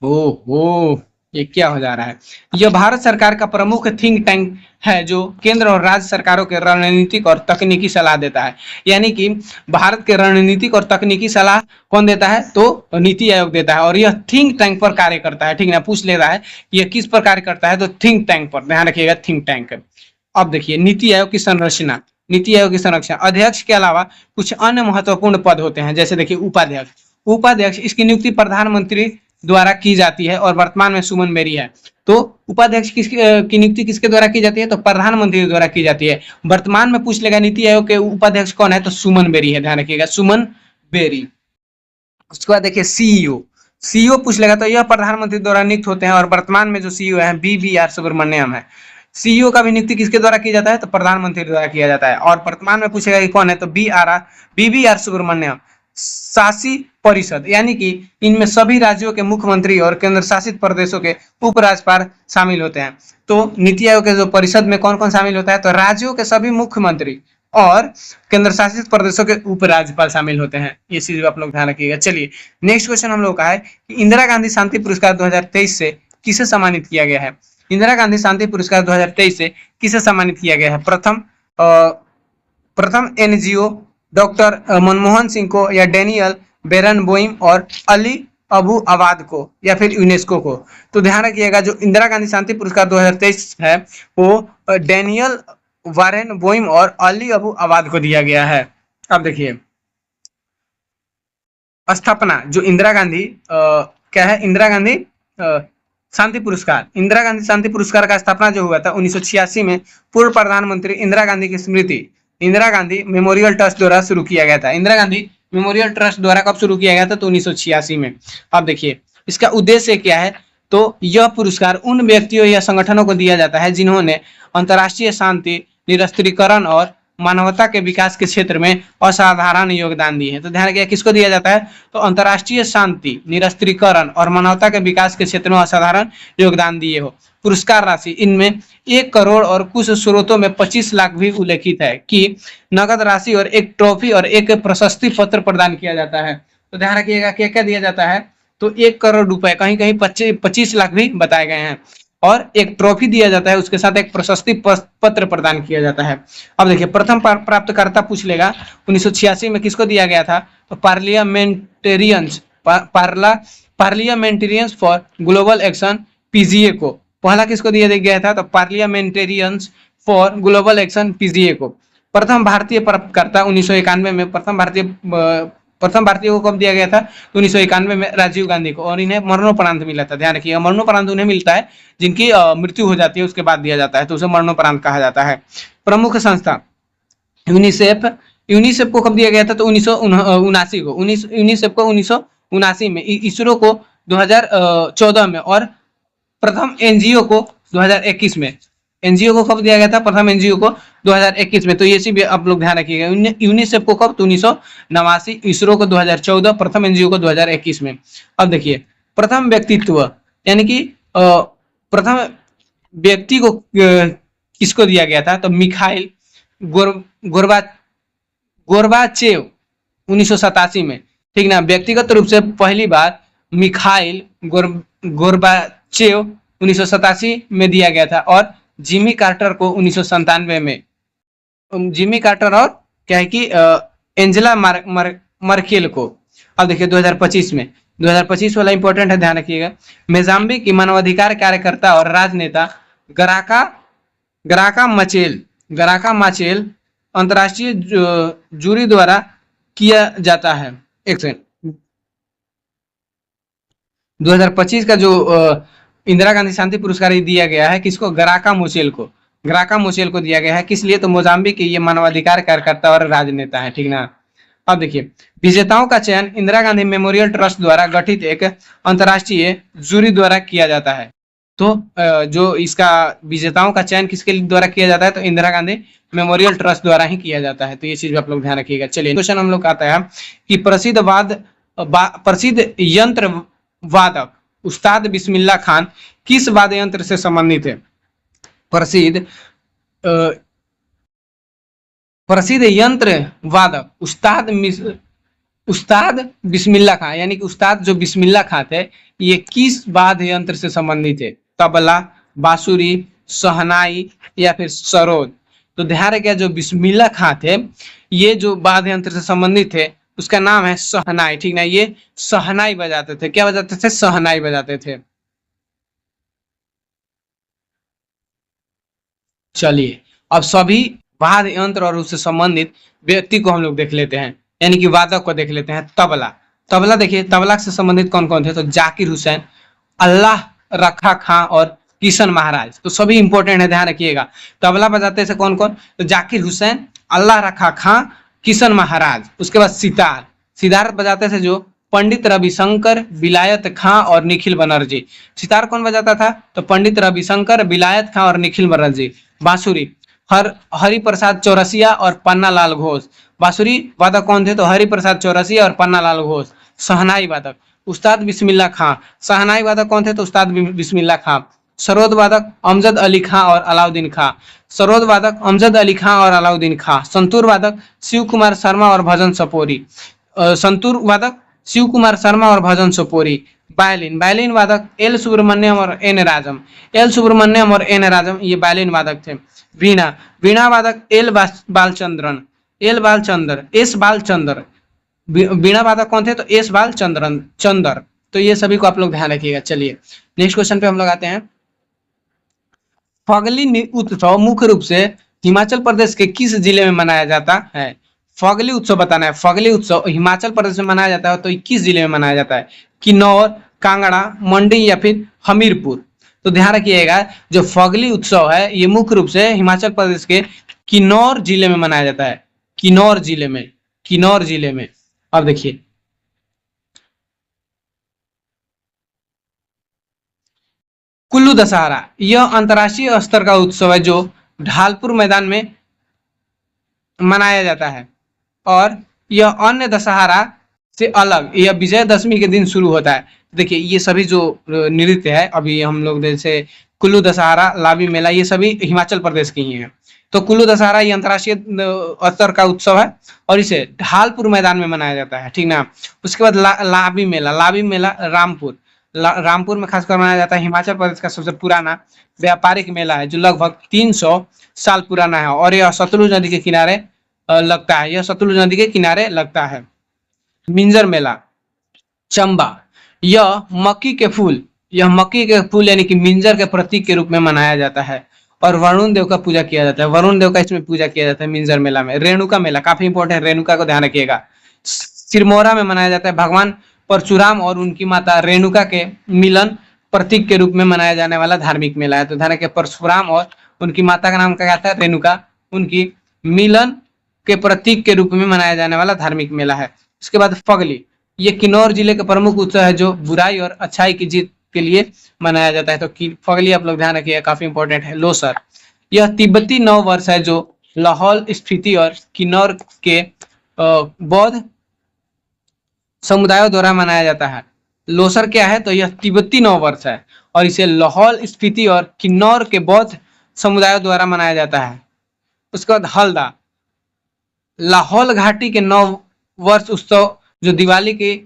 ओहो ये क्या हो जा रहा है? यह भारत सरकार का प्रमुख थिंक टैंक है जो केंद्र और राज्य सरकारों के रणनीतिक और तकनीकी सलाह देता है। यानी कि भारत के रणनीतिक और तकनीकी सलाह कौन देता है? तो नीति आयोग देता है। और यह थिंक टैंक पर कार्य करता है, ठीक ना। पूछ ले रहा है यह किस पर कार्य करता है? तो थिंक टैंक पर। ध्यान रखिएगा, थिंक टैंक। अब देखिए नीति आयोग की संरचना। नीति आयोग की संरचना, अध्यक्ष के अलावा कुछ अन्य महत्वपूर्ण पद होते हैं। जैसे देखिए उपाध्यक्ष, इसकी नियुक्ति प्रधानमंत्री द्वारा की जाती है और वर्तमान में सुमन बेरी है। तो उपाध्यक्ष की नियुक्ति किसके द्वारा की जाती है? तो प्रधानमंत्री द्वारा की जाती है। वर्तमान में पूछ लेगा नीति आयोग के उपाध्यक्ष कौन है? तो सुमन बेरी है। ध्यान रखिएगा, सुमन बेरी। उसके बाद देखिए सीईओ पूछ लेगा, तो यह प्रधानमंत्री द्वारा नियुक्त होते हैं और वर्तमान में जो सीईओ है BVR सुब्रमण्यम है। सीईओ का भी नियुक्ति किसके द्वारा की जाता है? तो प्रधानमंत्री द्वारा किया जाता है। और वर्तमान में पूछेगा कि कौन है? तो BVR सुब्रमण्यम। शासी परिषद, यानी कि इनमें सभी राज्यों के मुख्यमंत्री और केंद्र शासित प्रदेशों के उपराज्यपाल शामिल होते हैं। तो नीति आयोग के जो परिषद में कौन कौन शामिल होता है? तो राज्यों के सभी मुख्यमंत्री और केंद्र शासित प्रदेशों के उपराज्यपाल शामिल होते हैं। ये चीज आप लोग ध्यान रखिएगा। चलिए नेक्स्ट क्वेश्चन हम लोग का है कि इंदिरा गांधी शांति पुरस्कार 2023 से किसे सम्मानित किया गया है? इंदिरा गांधी शांति पुरस्कार 2023 से किसे सम्मानित किया गया है? प्रथम एनजीओ डॉक्टर मनमोहन सिंह को, या डेनियल बेरनबोइम और अली अबू अवाद को, या फिर यूनेस्को को? तो ध्यान रखिएगा, जो इंदिरा गांधी शांति पुरस्कार 2023 है वो डेनियल बेरनबोइम और अली अबू अवाद को दिया गया है। अब देखिए स्थापना, जो इंदिरा गांधी क्या है? इंदिरा गांधी शांति पुरस्कार का स्थापना जो हुआ था 1986 में पूर्व प्रधानमंत्री इंदिरा गांधी की स्मृति इंदिरा गांधी मेमोरियल ट्रस्ट द्वारा शुरू किया गया था। इंदिरा गांधी मेमोरियल ट्रस्ट द्वारा कब शुरू किया गया था? तो 1986 में। अब देखिए इसका उद्देश्य क्या है? तो यह पुरस्कार उन व्यक्तियों या संगठनों को दिया जाता है जिन्होंने अंतर्राष्ट्रीय शांति, निरस्त्रीकरण और मानवता के विकास के क्षेत्र में असाधारण योगदान दिए हैं। तो ध्यान रखिए किसको दिया जाता है? तो अंतर्राष्ट्रीय शांति, निरस्त्रीकरण और मानवता के विकास के क्षेत्र में असाधारण योगदान दिए हो। पुरस्कार राशि, इनमें 1 करोड़ और कुछ स्रोतों में 25 लाख भी उल्लेखित है कि नगद राशि और एक ट्रॉफी और एक प्रशस्ति पत्र प्रदान किया जाता है। तो ध्यान रखिएगा क्या क्या दिया जाता है? तो 1 करोड़ रुपए, कहीं कहीं 25 लाख भी बताए गए हैं। और एक ट्रॉफी दिया जाता है, उसके साथ एक प्रशस्ति पत्र प्रदान किया जाता है। अब देखिए प्रथम प्राप्तकर्ता पूछ लेगा 1986 में किसको दिया गया था, तो parliamentarians for global action PGA को पहला किसको दिया गया था, तो parliamentarians for global action PGA को। प्रथम भारतीय प्राप्तकर्ता 1991 में प्रथम भारतीय को कब दिया गया था, तो 1991 में राजीव गांधी को, और इन्हें मरणोपरांत मिला था। ध्यान रखिएगा मरणोपरांत उन्हें मिलता है जिनकी मृत्यु हो जाती है उसके बाद दिया जाता है, तो उसे मरणोपरांत कहा जाता है। प्रमुख संस्था यूनिसेफ को कब दिया गया था, तो 1979 को। यूनिसेफ को 1979 में, इसरो को 2014 में, और प्रथम एनजीओ को 2021 में। एनजीओ को कब दिया गया था, प्रथम एनजीओ को 2021 में। तो ये चीज आप लोग ध्यान रखिएगा। यूनिसेफ को कब, तो 1989, इसरो को 2014, प्रथम एनजीओ को 2021 में। अब देखिए प्रथम व्यक्तित्व यानी कि प्रथम व्यक्ति को किसको दिया गया था, तो मिखाइल गोर्बाचेव 1987 में, ठीक ना। व्यक्तिगत रूप से पहली बार मिखाइल गोर्बाचेव 1987 में दिया गया था, और जिमी कार्टर को 1997 में। जिमी कार्टर और क्या है कि एंजेला मर्केल को। अब देखिए 2025 में, 2025 वाला इंपॉर्टेंट है, ध्यान रखिएगा। मोजाम्बिक की मानवाधिकार कार्यकर्ता और राजनेता गराका माचेल अंतर्राष्ट्रीय जूरी द्वारा किया जाता है। एक सेकंड, 2025 का जो इंदिरा गांधी शांति पुरस्कार दिया गया है किसको, गराका मोचेल को दिया गया है। किस लिए, तो मोजाम्बिक के ये मानवाधिकार कार्यकर्ता और राजनेता है, ठीक ना। अब देखिए विजेताओं का चयन इंदिरा गांधी मेमोरियल ट्रस्ट द्वारा गठित एक अंतर्राष्ट्रीय जूरी द्वारा किया जाता है। तो जो इसका विजेताओं का चयन किसके द्वारा किया जाता है, तो इंदिरा गांधी मेमोरियल ट्रस्ट द्वारा ही किया जाता है। तो ये चीज आप लोग ध्यान रखिएगा। चलिए क्वेश्चन हम लोग आता है कि प्रसिद्ध यंत्र वादक उस्ताद बिस्मिल्लाह खान किस वाद्य यंत्र से संबंधित है। प्रसिद्ध यंत्र वादक उस्ताद बिस्मिल्लाह खान, यानी कि उस्ताद जो बिस्मिल्लाह खान थे, ये किस वाद्य यंत्र से संबंधित है, तबला, बांसुरी, शहनाई या फिर सरोद। तो ध्यान रखिएगा जो बिस्मिल्लाह खान थे ये जो वाद्य यंत्र से संबंधित थे उसका नाम है शहनाई, ठीक ना। ये शहनाई बजाते थे। क्या बजाते थे, शहनाई बजाते थे। चलिए अब सभी वाद्य यंत्र और उससे संबंधित व्यक्ति को हम लोग देख लेते हैं, यानी कि वादक को देख लेते हैं। तबला देखिए तबला से संबंधित कौन कौन थे, तो जाकिर हुसैन, अल्लाह रखा खां और किशन महाराज। तो सभी इंपॉर्टेंट है, ध्यान रखिएगा। तबला बजाते थे कौन कौन, तो जाकिर हुसैन, अल्लाह रखा खां, किशन महाराज। उसके बाद सितार बजाते थे जो पंडित रविशंकर, विलायत खां और निखिल बनर्जी। सितार कौन बजाता था, तो पंडित रविशंकर, विलायत खां और निखिल बनर्जी। बांसुरी हरि प्रसाद चौरसिया और पन्ना लाल घोष। बांसुरी वादक कौन थे, तो हरि प्रसाद चौरसिया और पन्ना लाल घोष। शहनाई वादक उस्ताद बिस्मिल्लाह खां। शहनाई वादक कौन थे, तो उस्ताद बिस्मिल्लाह खां। सरोद वादक अमजद अली खां और अलाउद्दीन खां। सरोद वादक अमजद अली खां और अलाउद्दीन खां। संतूर वादक शिव कुमार शर्मा और भजन सपोरी। संतूर वादक शिव कुमार शर्मा और भजन सपोरी। वायलिन वादक एल सुब्रमण्यम और एन राजम। ये वायलिन वादक थे। वीणा वादक एस बालचंद्र। वीणा वादक कौन थे, तो एस बालचंद्र। तो ये सभी को आप लोग ध्यान रखिएगा। चलिए नेक्स्ट क्वेश्चन पे हम लोग आते हैं। फगली उत्सव मुख्य रूप से हिमाचल प्रदेश के किस जिले में मनाया जाता है। फगली उत्सव बताना है। फगली उत्सव हिमाचल प्रदेश में मनाया जाता है, तो किस जिले में मनाया जाता है, किन्नौर, कांगड़ा, मंडी या फिर हमीरपुर। तो ध्यान रखिएगा जो फगली उत्सव है ये मुख्य रूप से हिमाचल प्रदेश के किन्नौर जिले में मनाया जाता है। किन्नौर जिले में। अब देखिए कुल्लू दशहरा यह अंतर्राष्ट्रीय स्तर का उत्सव है जो ढालपुर मैदान में मनाया जाता है, और यह अन्य दशहरा से अलग यह विजयदशमी के दिन शुरू होता है। देखिए ये सभी जो नृत्य है अभी हम लोग जैसे कुल्लू दशहरा, लावी मेला, ये सभी हिमाचल प्रदेश के ही हैं। तो कुल्लू दशहरा ये अंतर्राष्ट्रीय स्तर का उत्सव है और इसे ढालपुर मैदान में मनाया जाता है, ठीक ना। उसके बाद लावी मेला रामपुर। रामपुर में खासकर मनाया जाता है। हिमाचल प्रदेश का सबसे पुराना व्यापारिक मेला है जो लगभग 300 साल पुराना है और यह सतलुज नदी के किनारे लगता है। यह सतलुज नदी के किनारे लगता है। मिंजर मेला चंबा, यह मक्की के फूल यानी कि मिंजर के प्रतीक के रूप में मनाया जाता है और वरुण देव का पूजा किया जाता है। वरुण देव का इसमें पूजा किया जाता है मिंजर मेला में। रेणुका मेला काफी इंपॉर्टेंट है, रेणुका को ध्यान रखिएगा। सिरमौरा में मनाया जाता है। भगवान परशुराम और उनकी माता रेणुका के मिलन प्रतीक के रूप में मनाया जाने वाला धार्मिक मेला है। तो ध्यान रखिए, परशुराम और उनकी माता का नाम क्या था? रेणुका। उनकी मिलन के प्रतीक के रूप में मनाया जाने वाला धार्मिक मेला है। उसके बाद फगली, ये किन्नौर जिले का प्रमुख उत्सव है जो बुराई और अच्छाई की जीत के लिए मनाया जाता है। तो फगली आप लोग ध्यान रखिए, काफी इंपॉर्टेंट है। लोसर, यह तिब्बती नव वर्ष है जो लाहौल स्फीति और किन्नौर के बौद्ध समुदायों द्वारा मनाया जाता है। लोसर क्या है? तो यह तिब्बती नव वर्ष है और इसे लाहौल स्फीति और किन्नौर के बौद्ध समुदायों द्वारा मनाया जाता है। उसके बाद हल्दा, लाहौल घाटी के नव वर्ष उत्सव जो दिवाली की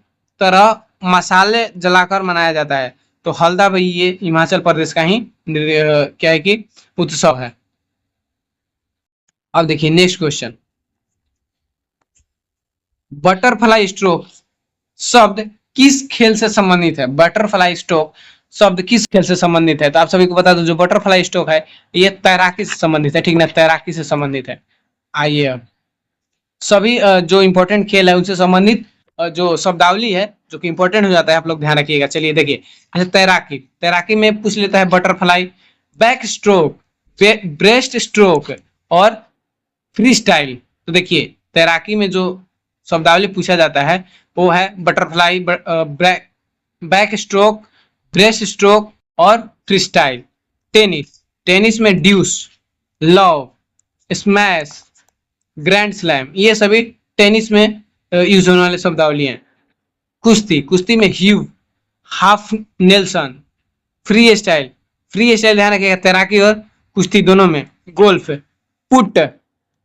तरह मसाले जलाकर मनाया जाता है। तो हल्दा भाई ये हिमाचल प्रदेश का ही क्या है कि उत्सव है। अब देखिए नेक्स्ट क्वेश्चन, बटरफ्लाई स्ट्रोक शब्द किस खेल से संबंधित है? बटरफ्लाई स्ट्रोक शब्द किस खेल से संबंधित है? तो आप सभी को बता दो, जो बटरफ्लाई स्ट्रोक है ये तैराकी से संबंधित है, ठीक ना? तैराकी से संबंधित है। आइए अब सभी जो इंपॉर्टेंट खेल है उनसे संबंधित जो शब्दावली है जो कि इंपॉर्टेंट हो जाता है, आप लोग ध्यान रखिएगा। चलिए देखिए, अच्छा तैराकी में पूछ लेता है butterfly, back stroke, breast stroke और फ्री स्टाइल। तो देखिए तैराकी में जो शब्दावली पूछा जाता है वो है butterfly, back stroke, breast stroke और फ्री स्टाइल। टेनिस में ड्यूस, लव, स्मैश, ग्रैंड स्लैम, ये सभी टेनिस में यूज होने वाले शब्दावली हैं। कुश्ती में ह्यू, हाफ नेल्सन, फ्री स्टाइल ध्यान रखिएगा तैराकी और कुश्ती दोनों में। Golf, put,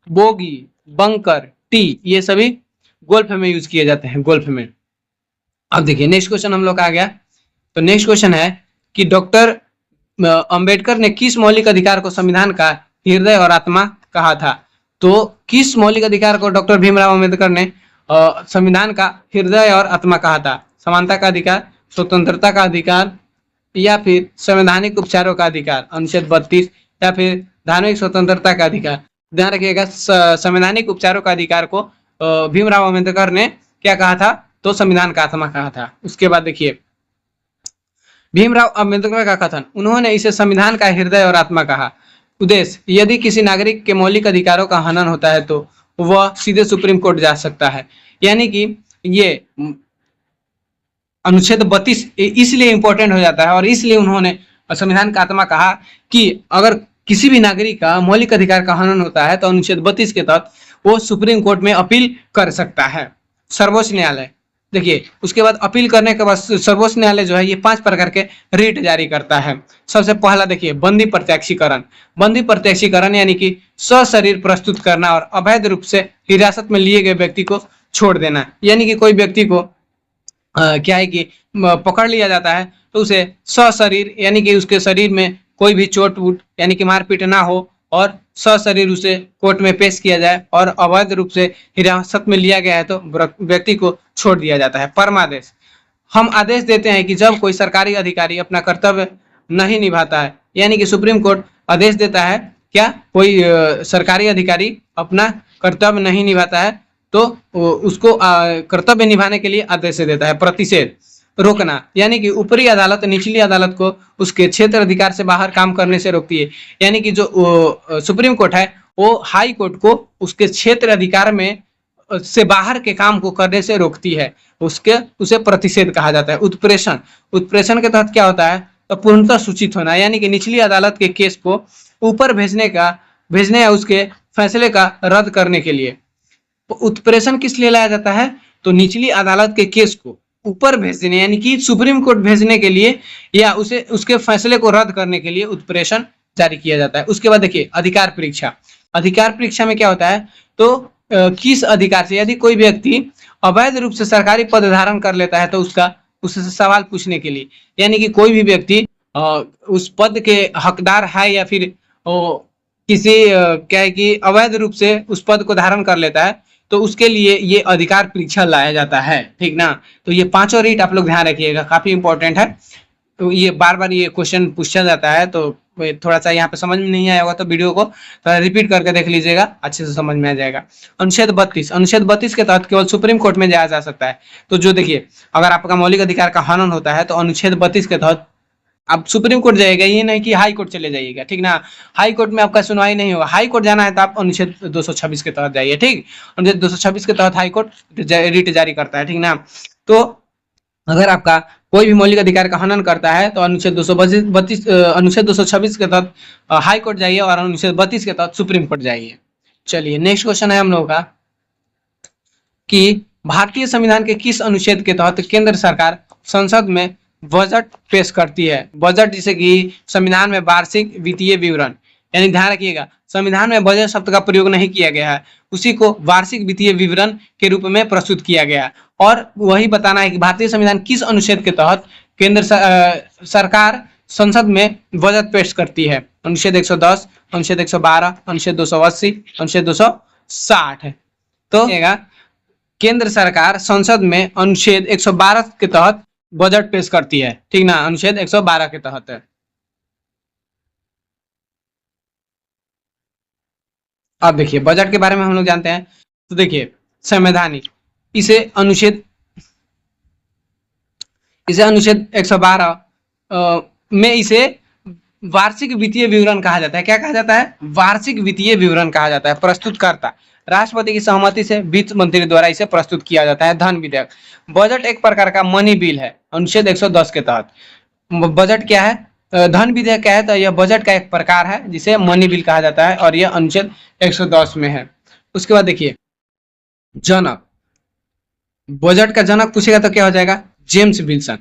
bogie, bunker, T, ये सभी गोल्फ में यूज किए जाते हैं, गोल्फ में। अब देखिए नेक्स्ट क्वेश्चन हम लोग का आ गया। तो नेक्स्ट क्वेश्चन है कि डॉक्टर अंबेडकर ने किस मौलिक अधिकार को संविधान का हृदय और आत्मा कहा था? तो किस मौलिक अधिकार को डॉक्टर भीमराव अंबेडकर ने संविधान का हृदय और आत्मा कहा था? समानता का अधिकार, स्वतंत्रता का अधिकार, या फिर संवैधानिक उपचारों का अधिकार अनुच्छेद 32, या फिर धार्मिक स्वतंत्रता का अधिकार? ध्यान रखिएगा, संवैधानिक उपचारों का अधिकार को भीमराव अंबेडकर ने क्या कहा था? तो संविधान का आत्मा कहा था। उसके बाद देखिए भीमराव अंबेडकर का कथन, उन्होंने इसे संविधान का हृदय और आत्मा कहा। उद्देश्य, यदि किसी नागरिक के मौलिक अधिकारों का हनन होता है तो वह सीधे सुप्रीम कोर्ट जा सकता है। यानी कि ये अनुच्छेद 32 इसलिए इंपॉर्टेंट हो जाता है और इसलिए उन्होंने संविधान का आत्मा कहा कि अगर किसी भी नागरिक का मौलिक अधिकार का हनन होता है तो अनुच्छेद 32 के तहत वो सुप्रीम कोर्ट में अपील कर सकता है, सर्वोच्च न्यायालय। देखिए उसके बाद अपील करने के बाद सर्वोच्च न्यायालय जो है ये 5 प्रकार के रिट जारी करता है। सबसे पहला देखिए बंदी प्रत्यक्षीकरण यानी कि सशरीर प्रस्तुत करना और अवैध रूप से हिरासत में लिए गए व्यक्ति को छोड़ देना। यानी कि कोई व्यक्ति को क्या है कि पकड़ लिया जाता है तो उसे सशरीर यानी कि उसके शरीर में कोई भी चोट वोट यानी कि मारपीट ना हो और सशरीर उसे कोर्ट में पेश किया जाए और अवैध रूप से हिरासत में लिया गया है तो व्यक्ति को छोड़ दिया जाता है। परमादेश, हम आदेश देते हैं कि जब कोई सरकारी अधिकारी अपना कर्तव्य नहीं निभाता है, यानी कि सुप्रीम कोर्ट आदेश देता है क्या कोई सरकारी अधिकारी अपना कर्तव्य नहीं निभाता है तो उसको कर्तव्य निभाने के लिए आदेश देता है। प्रतिषेध, रोकना, यानी कि ऊपरी अदालत निचली अदालत को उसके क्षेत्र अधिकार से बाहर काम करने से रोकती है। यानी कि जो सुप्रीम कोर्ट है वो हाई कोर्ट को उसके क्षेत्र अधिकार में से बाहर के काम को करने से रोकती है, उसे प्रतिषेध कहा जाता है। उत्प्रेषण के तहत क्या होता है? तो पूर्णतः सूचित होना, यानी कि निचली अदालत के केस को ऊपर भेजने या उसके फैसले का रद्द करने के लिए। उत्प्रेषण किस लिए लाया जाता है? तो निचली अदालत के केस को ऊपर भेज देने यानी कि सुप्रीम कोर्ट भेजने के लिए या उसके फैसले को रद्द करने के लिए उत्प्रेषण जारी किया जाता है। उसके बाद देखिए अधिकार परीक्षा में क्या होता है? तो किस अधिकार से, यदि कोई व्यक्ति अवैध रूप से सरकारी पद धारण कर लेता है तो उससे सवाल पूछने के लिए। यानी कि कोई भी व्यक्ति उस पद के हकदार है या फिर किसी क्या है कि अवैध रूप से उस पद को धारण कर लेता है, तो उसके लिए ये अधिकार परीक्षा लाया जाता है, ठीक ना। तो ये पांचों रीट आप लोग ध्यान रखिएगा, काफी इंपॉर्टेंट है। तो ये बार बार ये क्वेश्चन पूछा जाता है, तो थोड़ा सा यहाँ पे समझ में नहीं आया होगा तो वीडियो को थोड़ा रिपीट करके देख लीजिएगा, अच्छे से समझ में आ जाएगा। अनुच्छेद 32 के तहत केवल सुप्रीम कोर्ट में जाया जा सकता है। तो जो देखिए, अगर आपका मौलिक अधिकार का हनन होता है तो अनुच्छेद 32 के तहत आप सुप्रीम कोर्ट जाइएगा, ये नहीं कि हाई कोर्ट चले जाइएगा, ठीक ना। हाई कोर्ट में आपका सुनवाई नहीं होगा। हाई कोर्ट जाना है तो आप अनुच्छेद 226 के तहत जाइए, ठीक। अनुच्छेद 226 के तहत हाई कोर्ट रिट जारी करता है, ठीक ना। तो अगर आपका कोई भी मौलिक अधिकार का हनन करता है तो अनुच्छेद 226 के तहत हाई कोर्ट जाइए और अनुच्छेद 32 के तहत सुप्रीम कोर्ट जाइए। चलिए नेक्स्ट क्वेश्चन है हम लोगों का कि भारतीय संविधान के किस अनुच्छेद के तहत केंद्र सरकार संसद में बजट पेश करती है। बजट जिसे कि संविधान में वार्षिक वित्तीय विवरण, यानी ध्यान रखिएगा संविधान में बजट शब्द का प्रयोग नहीं किया गया है, उसी को वार्षिक वित्तीय विवरण के रूप में प्रस्तुत किया गया। और वही बताना है कि भारतीय संविधान किस अनुच्छेद के तहत केंद्र सरकार संसद में बजट पेश करती है। अनुच्छेद 110, अनुच्छेद 112, अनुच्छेद 280, अनुच्छेद 260। तो केंद्र सरकार संसद में अनुच्छेद 112 के तहत बजट पेश करती है, ठीक ना। अनुच्छेद 112 के तहत है। अब देखिए बजट के बारे में हम लोग जानते हैं, तो देखिए संवैधानिक इसे अनुच्छेद 112 में इसे वार्षिक वित्तीय विवरण कहा जाता है। क्या कहा जाता है? वार्षिक वित्तीय विवरण कहा जाता है। प्रस्तुतकर्ता राष्ट्रपति की सहमति से वित्त मंत्री द्वारा इसे प्रस्तुत किया जाता है। धन विधेयक, बजट एक प्रकार का मनी बिल है अनुच्छेद 110 के तहत। बजट क्या है? धन विधेयक क्या है? तो यह बजट का एक प्रकार है जिसे मनी बिल कहा जाता है और यह अनुच्छेद 110 में है। उसके बाद देखिए जनक, बजट का जनक पूछेगा तो क्या हो जाएगा? James Wilson.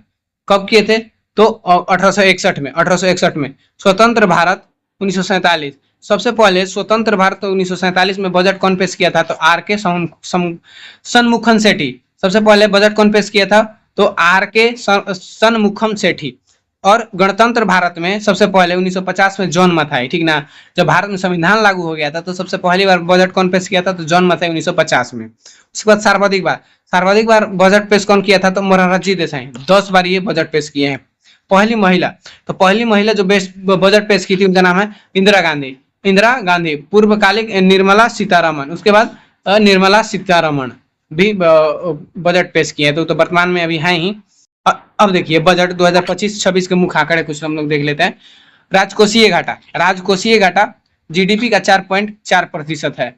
कब किए थे? तो 1861 में। स्वतंत्र भारत 1947, सबसे पहले स्वतंत्र भारत 1947 में बजट कौन पेश किया था? तो आर के सनमुखम सेठी। सबसे पहले बजट कौन पेश किया था? तो आर के सनमुखम सेठी। और गणतंत्र भारत में सबसे पहले 1950 में जॉन मथाई, ठीक ना। जब भारत में संविधान लागू हो गया था तो सबसे पहली बार बजट कौन पेश किया था? तो जॉन मथाई 1950 में। उसके बाद सर्वाधिक बार बजट पेश कौन किया था? तो मोरारजी देसाई। 10 बार ये बजट पेश किए हैं। पहली महिला, तो पहली महिला जो बजट पेश की थी उनका नाम है इंदिरा गांधी। पूर्वकालिक निर्मला सीतारमण। उसके बाद निर्मला सीतारमण भी बजट पेश किए हैं, तो वर्तमान में अभी है ही। अब देखिए बजट 2025-26 के मुख्य आंकड़े कुछ हम लोग देख लेते हैं। राजकोषीय घाटा जीडीपी का 4.4% है।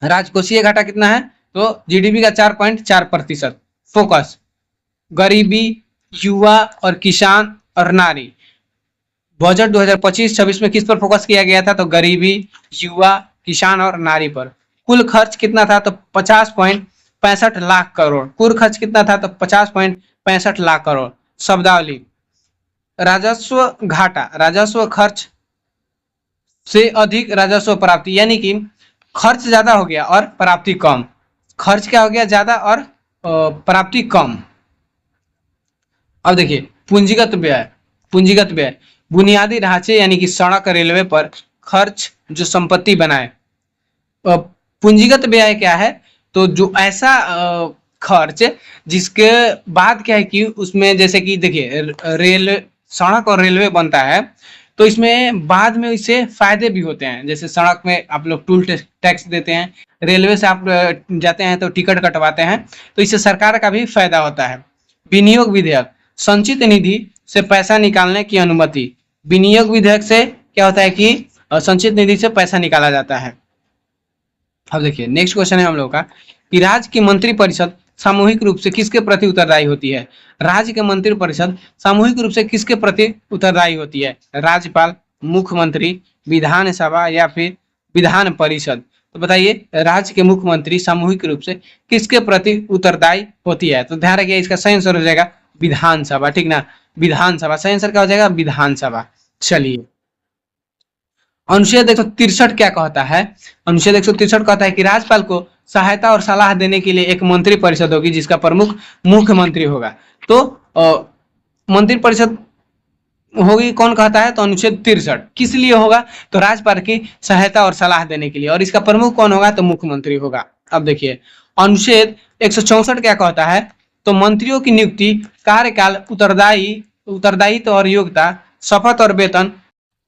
राजकोषीय घाटा कितना है? तो जीडीपी का 4.4%। फोकस गरीबी, युवा और किसान और नारी। बजट 2025-26 में किस पर फोकस किया गया था? तो गरीबी, युवा, किसान और नारी पर। कुल खर्च कितना था? तो 50.65 लाख करोड़। कुल खर्च कितना था? तो 50.65 लाख करोड़। शब्दावली, राजस्व घाटा, राजस्व खर्च से अधिक राजस्व प्राप्ति, यानी कि खर्च ज्यादा हो गया और प्राप्ति कम। खर्च क्या हो गया? ज्यादा और प्राप्ति कम। अब देखिए पूंजीगत व्यय बुनियादी ढांचे यानी कि सड़क, रेलवे पर खर्च जो संपत्ति बनाए। पूंजीगत व्यय क्या है? तो जो ऐसा खर्च जिसके बाद क्या है कि उसमें जैसे कि देखिए सड़क और रेलवे बनता है तो इसमें बाद में इससे फायदे भी होते हैं। जैसे सड़क में आप लोग टूल टैक्स देते हैं, रेलवे से आप जाते हैं तो टिकट कटवाते हैं, तो इससे सरकार का भी फायदा होता है। विनियोग विधेयक, संचित निधि से पैसा निकालने की अनुमति। विनियोग विधेयक से क्या होता है कि संचित निधि से पैसा निकाला जाता है। अब देखिए नेक्स्ट क्वेश्चन है हम लोग का कि राज्य की मंत्रिपरिषद सामूहिक रूप से किसके प्रति उत्तरदायी होती है। राज्य की मंत्रिपरिषद सामूहिक रूप से किसके प्रति उत्तरदायी होती है? राज्यपाल, मुख्यमंत्री, विधानसभा या फिर विधान परिषद। तो बताइए राज्य के मुख्यमंत्री सामूहिक रूप से किसके प्रति उत्तरदायी होती है? तो ध्यान रखिए इसका सही आंसर हो जाएगा विधानसभा, ठीक ना। विधानसभा सही आंसर क्या हो जाएगा? विधानसभा। चलिए अनुच्छेद 163 क्या कहता है? अनुच्छेद 163 कहता है कि राज्यपाल को सहायता और सलाह देने के लिए एक मंत्री परिषद होगी जिसका प्रमुख मुख्यमंत्री होगा। तो मंत्री परिषद होगी, कौन कहता है, तो अनुच्छेद 63 किस लिए होगा, तो राज्यपाल की सहायता और सलाह देने के लिए, और इसका प्रमुख कौन होगा, तो मुख्यमंत्री होगा। अब देखिए अनुच्छेद 164 क्या कहता है, तो मंत्रियों की नियुक्ति, कार्यकाल, उत्तरदायित्व और योग्यता, शपथ और वेतन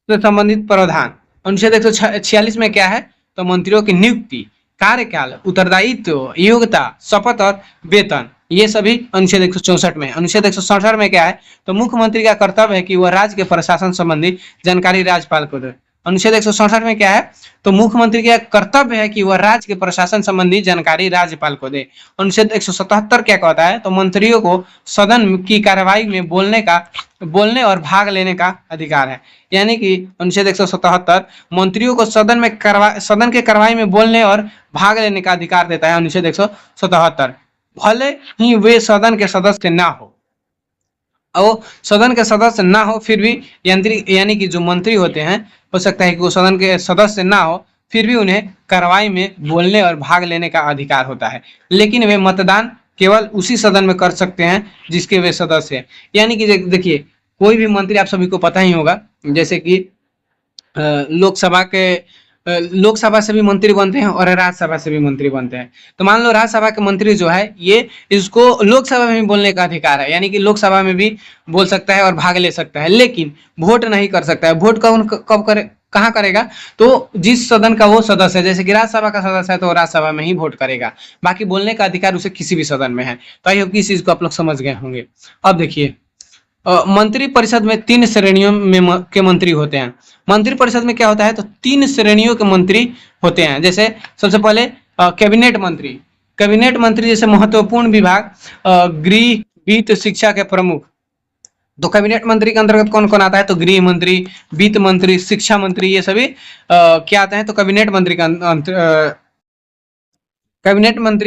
से संबंधित प्रावधान। अनुच्छेद 146 में क्या है, तो मंत्रियों की नियुक्ति, कार्यकाल, उत्तरदायित्व, योग्यता, शपथ और वेतन, ये सभी अनुच्छेद 164 में। अनुच्छेद 167 में क्या है, तो मुख्यमंत्री का कर्तव्य है कि वह राज्य के प्रशासन संबंधी जानकारी राज्यपाल को दे। अनुच्छेद 167 में क्या है, तो मुख्यमंत्री का कर्तव्य है कि वह राज्य के प्रशासन संबंधी जानकारी राज्यपाल को दे। अनुच्छेद 177 क्या कहता है, तो मंत्रियों को सदन की कार्यवाही में बोलने और भाग लेने का अधिकार है। यानी कि अनुच्छेद 177 मंत्रियों को सदन के कार्यवाही में बोलने और भाग लेने का अधिकार देता है। अनुच्छेद 177 भले ही वे सदन के सदस्य ना हो, और सदन के सदस्य ना हो फिर भी यानी कि जो मंत्री होते हैं, हो सकता है कि वो सदन के सदस्य ना हो, फिर भी उन्हें कार्रवाई में बोलने और भाग लेने का अधिकार होता है, लेकिन वे मतदान केवल उसी सदन में कर सकते हैं जिसके वे सदस्य हैं। यानी कि देखिए कोई भी मंत्री, आप सभी को पता ही होगा, जैसे कि लोकसभा से भी मंत्री बनते हैं और राज्यसभा से भी मंत्री बनते हैं। तो मान लो राज्यसभा के मंत्री जो है, ये इसको लोकसभा में भी बोलने का अधिकार है, यानी कि लोकसभा में भी बोल सकता है और भाग ले सकता है, लेकिन वोट नहीं कर सकता है। वोट कब करे, कहाँ करेगा, तो जिस सदन का वो सदस्य है, जैसे कि राज्यसभा का सदस्य है तो राज्यसभा में ही वोट करेगा, बाकी बोलने का अधिकार उसे किसी भी सदन में है। तो आई होप कि इस चीज को आप लोग समझ गए होंगे। अब देखिए मंत्री परिषद में 3 श्रेणियों में के मंत्री होते हैं। मंत्री परिषद में क्या होता है, तो 3 श्रेणियों के मंत्री होते हैं। जैसे सबसे पहले कैबिनेट मंत्री जैसे महत्वपूर्ण विभाग, गृह, वित्त, शिक्षा के प्रमुख। तो कैबिनेट मंत्री के अंतर्गत कौन कौन आता है, तो गृह मंत्री, वित्त मंत्री, शिक्षा मंत्री, ये सभी क्या आते हैं, तो कैबिनेट मंत्री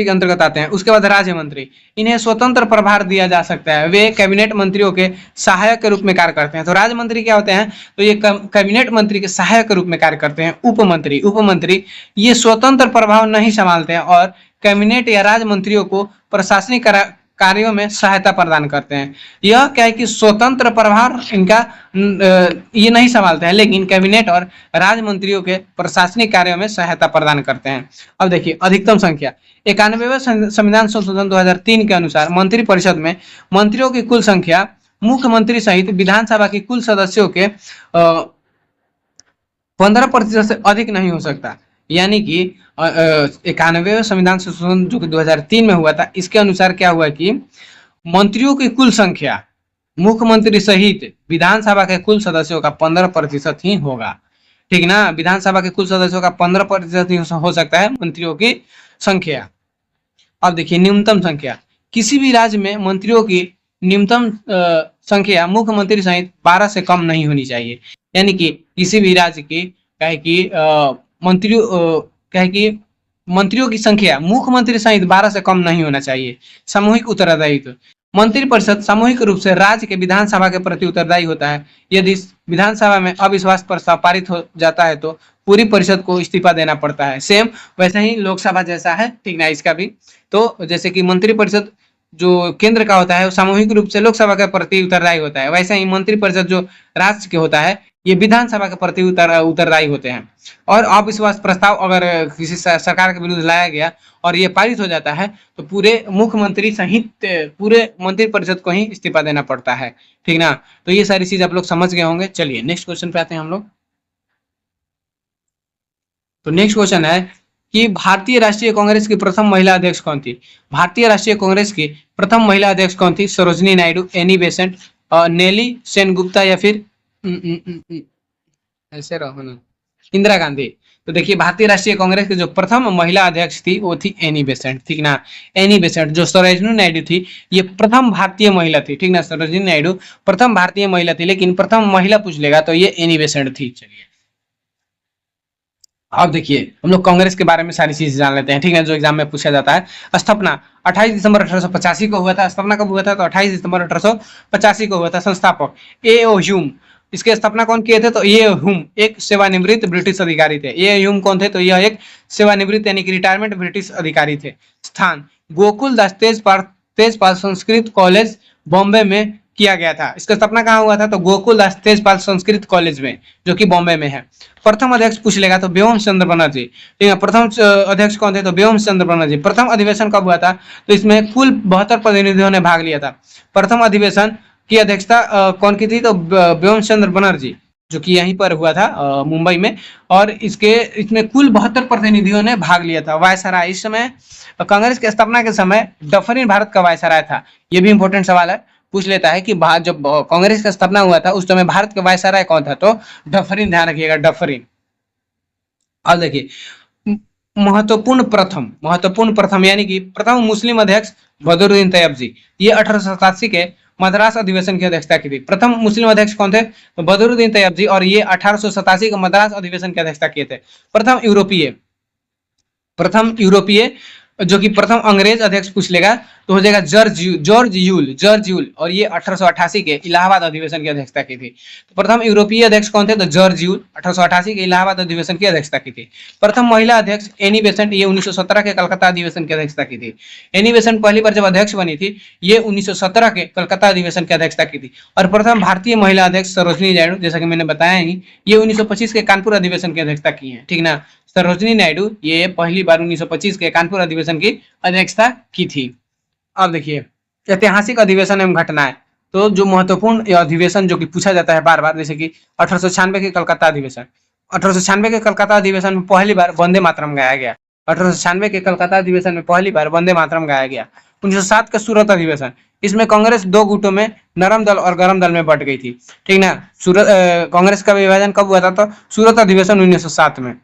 के अंतर्गत आते हैं। उसके बाद राज्य मंत्री, इन्हें स्वतंत्र प्रभार दिया जा सकता है, वे कैबिनेट मंत्रियों के सहायक के रूप में कार्य करते हैं। तो राज्य मंत्री क्या होते हैं, तो ये कैबिनेट मंत्री के सहायक के रूप में कार्य करते हैं। उपमंत्री ये स्वतंत्र प्रभाव नहीं संभालते हैं और कैबिनेट या राज्य मंत्रियों को प्रशासनिक कार्यों में सहायता प्रदान करते हैं। यह क्या है कि स्वतंत्र प्रभार इनका ये नहीं संभालते हैं, लेकिन कैबिनेट और राज्य मंत्रियों के प्रशासनिक कार्यों में सहायता प्रदान करते हैं। अब देखिए अधिकतम संख्या, 91वें संविधान संशोधन 2003 के अनुसार मंत्री परिषद में मंत्रियों की कुल संख्या मुख्यमंत्री सहित विधानसभा की कुल सदस्यों के 15% से अधिक नहीं हो सकता। यानी कि 91वें संविधान संशोधन जो कि 2003 में हुआ था, इसके अनुसार क्या हुआ कि मंत्रियों की कुल संख्या मुख्यमंत्री सहित विधानसभा के कुल सदस्यों का 15% ही होगा। ठीक ना, विधानसभा के कुल सदस्यों का 15% ही हो सकता है मंत्रियों की संख्या। अब देखिए न्यूनतम संख्या, किसी भी राज्य में मंत्रियों की न्यूनतम संख्या मुख्यमंत्री सहित 12 से कम नहीं होनी चाहिए। यानी कि किसी भी राज्य की मंत्रियों की संख्या मुख्यमंत्री सहित 12 से कम नहीं होना चाहिए। सामूहिक उत्तरदायित्व, मंत्री परिषद सामूहिक रूप से राज्य के विधानसभा के प्रति उत्तरदायी होता है। यदि विधानसभा में अविश्वास प्रस्ताव पारित हो जाता है तो पूरी परिषद को इस्तीफा देना पड़ता है। सेम वैसे ही लोकसभा जैसा है, ठीक ना, इसका भी। तो जैसे कि मंत्री परिषद जो केंद्र का होता है वो सामूहिक रूप से लोकसभा के प्रति उत्तरदायी होता है, वैसे ही मंत्री परिषद जो राज्य के होता है ये विधानसभा के प्रति उत्तरदायी होते हैं। और अविश्वास प्रस्ताव अगर किसी सरकार के विरुद्ध लाया गया और ये पारित हो जाता है तो पूरे मुख्यमंत्री सहित पूरे मंत्री परिषद को ही इस्तीफा देना पड़ता है। ठीक ना, तो ये सारी चीज आप लोग समझ गए होंगे। चलिए नेक्स्ट क्वेश्चन पे आते हैं हम लोग। तो नेक्स्ट क्वेश्चन है कि भारतीय राष्ट्रीय कांग्रेस की प्रथम महिला अध्यक्ष कौन थी। भारतीय राष्ट्रीय कांग्रेस की प्रथम महिला अध्यक्ष कौन थी, सरोजिनी नायडू, एनी बेसेंट, नेली सेनगुप्ता या फिर ऐसे रहो ना, इंदिरा गांधी। तो देखिए भारतीय राष्ट्रीय कांग्रेस की जो प्रथम महिला अध्यक्ष थी वो थी एनी बेसेंट। ठीक ना, एनी बेसेंट। जो सरोजिनी नायडू थी ये प्रथम भारतीय महिला थी। ठीक ना, सरोजिनी नायडू प्रथम भारतीय महिला थी, लेकिन प्रथम महिला पूछ लेगा तो ये एनी बेसेंट थी। चलिए अब देखिए हम लोग कांग्रेस के बारे में सारी चीजें जान लेते हैं। ठीक है, जो एग्जाम में पूछा जाता है। स्थापना 28 दिसंबर 1885 को हुआ था। स्थापना कब हुआ था, तो 28 दिसंबर 1885 को हुआ था। संस्थापक ए ओ ह्यूम, इसके स्थापना कौन किए थे? तो ये ह्यूम एक सेवानिवृत्त ब्रिटिश अधिकारी थे। ये ह्यूम कौन थे? तो यह एक सेवानिवृत्त यानी कि रिटायरमेंट ब्रिटिश अधिकारी थे। स्थान गोकुल दास तेजपाल संस्कृत कॉलेज बॉम्बे में किया गया था। इसका स्थापना कहाँ हुआ था? तो गोकुल दास तेजपाल संस्कृत कॉलेज में, जो कि बॉम्बे में है। प्रथम अध्यक्ष पूछ लेगा तो व्योम चंद्र बनर्जी। ठीक है, प्रथम अध्यक्ष कौन थे? तो व्योम चंद्र बनर्जी। प्रथम अधिवेशन कब हुआ था? तो इसमें कुल 72 प्रतिनिधियों ने भाग लिया था। प्रथम अधिवेशन की अध्यक्षता कौन की थी? तो व्योम चंद्र बनर्जी, जो कि यहीं पर हुआ था मुंबई में। और इसमें कुल 72 प्रतिनिधियों ने भाग लिया था। वायसराय, इस समय कांग्रेस की स्थापना के समय डफरिन भारत का वायसराय था। ये भी इंपॉर्टेंट सवाल है, पूछ लेता है कि जब कांग्रेस का स्थापना हुआ था उस समय भारत का वायसराय कौन था? तो डफरिन, ध्यान रखिएगा, डफरिन। अब देखिए महत्वपूर्ण प्रथम यानी कि प्रथम मुस्लिम अध्यक्ष बदरुद्दीन तैयब। ये 1887 के मद्रास अधिवेशन की अध्यक्षता की थी। प्रथम मुस्लिम अध्यक्ष कौन थे? तो बदरुद्दीन तैयब जी, और ये 1887 के मद्रास अधिवेशन की अध्यक्षता किए थे। प्रथम यूरोपीय जो कि प्रथम अंग्रेज अध्यक्ष पूछ लेगा तो हो जाएगा जॉर्ज यूल, और ये 1888 के इलाहाबाद अधिवेशन की अध्यक्षता की थी। तो प्रथम यूरोपीय अध्यक्ष कौन थे? तो जॉर्ज यूल, 1888 के इलाहाबाद अधिवेशन की अध्यक्षता की थी। प्रथम महिला अध्यक्ष एनी बेसेंट, ये 1917 के कलकत्ता अधिवेशन की अध्यक्षता की थी। एनी बेसेंट पहली बार जब अध्यक्ष बनी थी, ये 1917 के कलकत्ता अधिवेशन की अध्यक्षता की थी। और प्रथम भारतीय महिला अध्यक्ष सरोजनी नायडू, जैसा कि मैंने बताया ही, ये 1925 के कानपुर अधिवेशन की अध्यक्षता की है। ठीक ना, सरोजनी नायडू ये पहली बार 1925 के कानपुर अधिवेशन की अध्यक्षता की थी। अब देखिए ऐतिहासिक अधिवेशन एवं घटनाएं, तो जो महत्वपूर्ण अधिवेशन जो कि पूछा जाता है बार बार, जैसे कि 1896 के कलकत्ता अधिवेशन। 1896 के कलकत्ता अधिवेशन में पहली बार वंदे मातरम गाया गया। 1896 के कलकत्ता अधिवेशन में पहली बार वंदे मातरम गाया गया। 1907 का सूरत अधिवेशन, इसमें कांग्रेस दो गुटों में, नरम दल और गरम दल में बट गई थी। ठीक ना, कांग्रेस का विभाजन कब हुआ था? तो सूरत अधिवेशन 1907 में।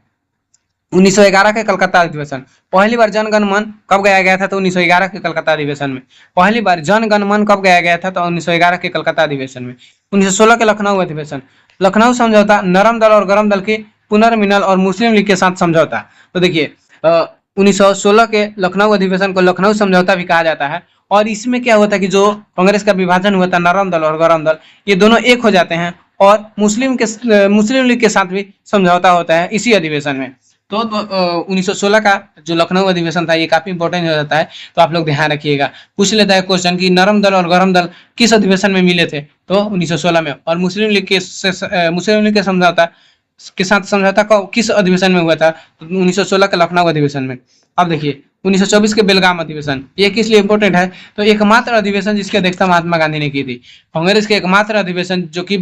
1911 के कलकत्ता अधिवेशन, पहली बार जनगण मन कब गाया गया था? तो 1911 के कलकत्ता अधिवेशन में। पहली बार जनगण मन कब गाया गया था? तो 1911 के कलकत्ता अधिवेशन में। 1916 के लखनऊ अधिवेशन, लखनऊ समझौता, नरम दल और गरम दल के पुनर्मिलन और मुस्लिम लीग के साथ समझौता। तो देखिए 1916 के लखनऊ अधिवेशन को लखनऊ समझौता भी कहा जाता है। और इसमें क्या होता है कि जो कांग्रेस का विभाजन हुआ था, नरम दल और गरम दल, ये दोनों एक हो जाते हैं और मुस्लिम लीग के साथ भी समझौता होता है इसी अधिवेशन में। तो 1916 का जो लखनऊ अधिवेशन था ये काफी इंपॉर्टेंट हो जाता है, तो आप लोग ध्यान रखिएगा। पूछ लेता है क्वेश्चन कि नरम दल और गरम दल किस अधिवेशन में मिले थे? तो 1916 में। और मुस्लिम लीग के समझौता के साथ समझौता किस अधिवेशन में हुआ था? तो 1916 के लखनऊ अधिवेशन में। अब देखिए 1924 के बेलगाम अधिवेशन, ये किस लिए इंपॉर्टेंट है? तो एकमात्र अधिवेशन जिसकी अध्यक्षता महात्मा गांधी ने की थी। कांग्रेस के एकमात्र अधिवेशन जो कि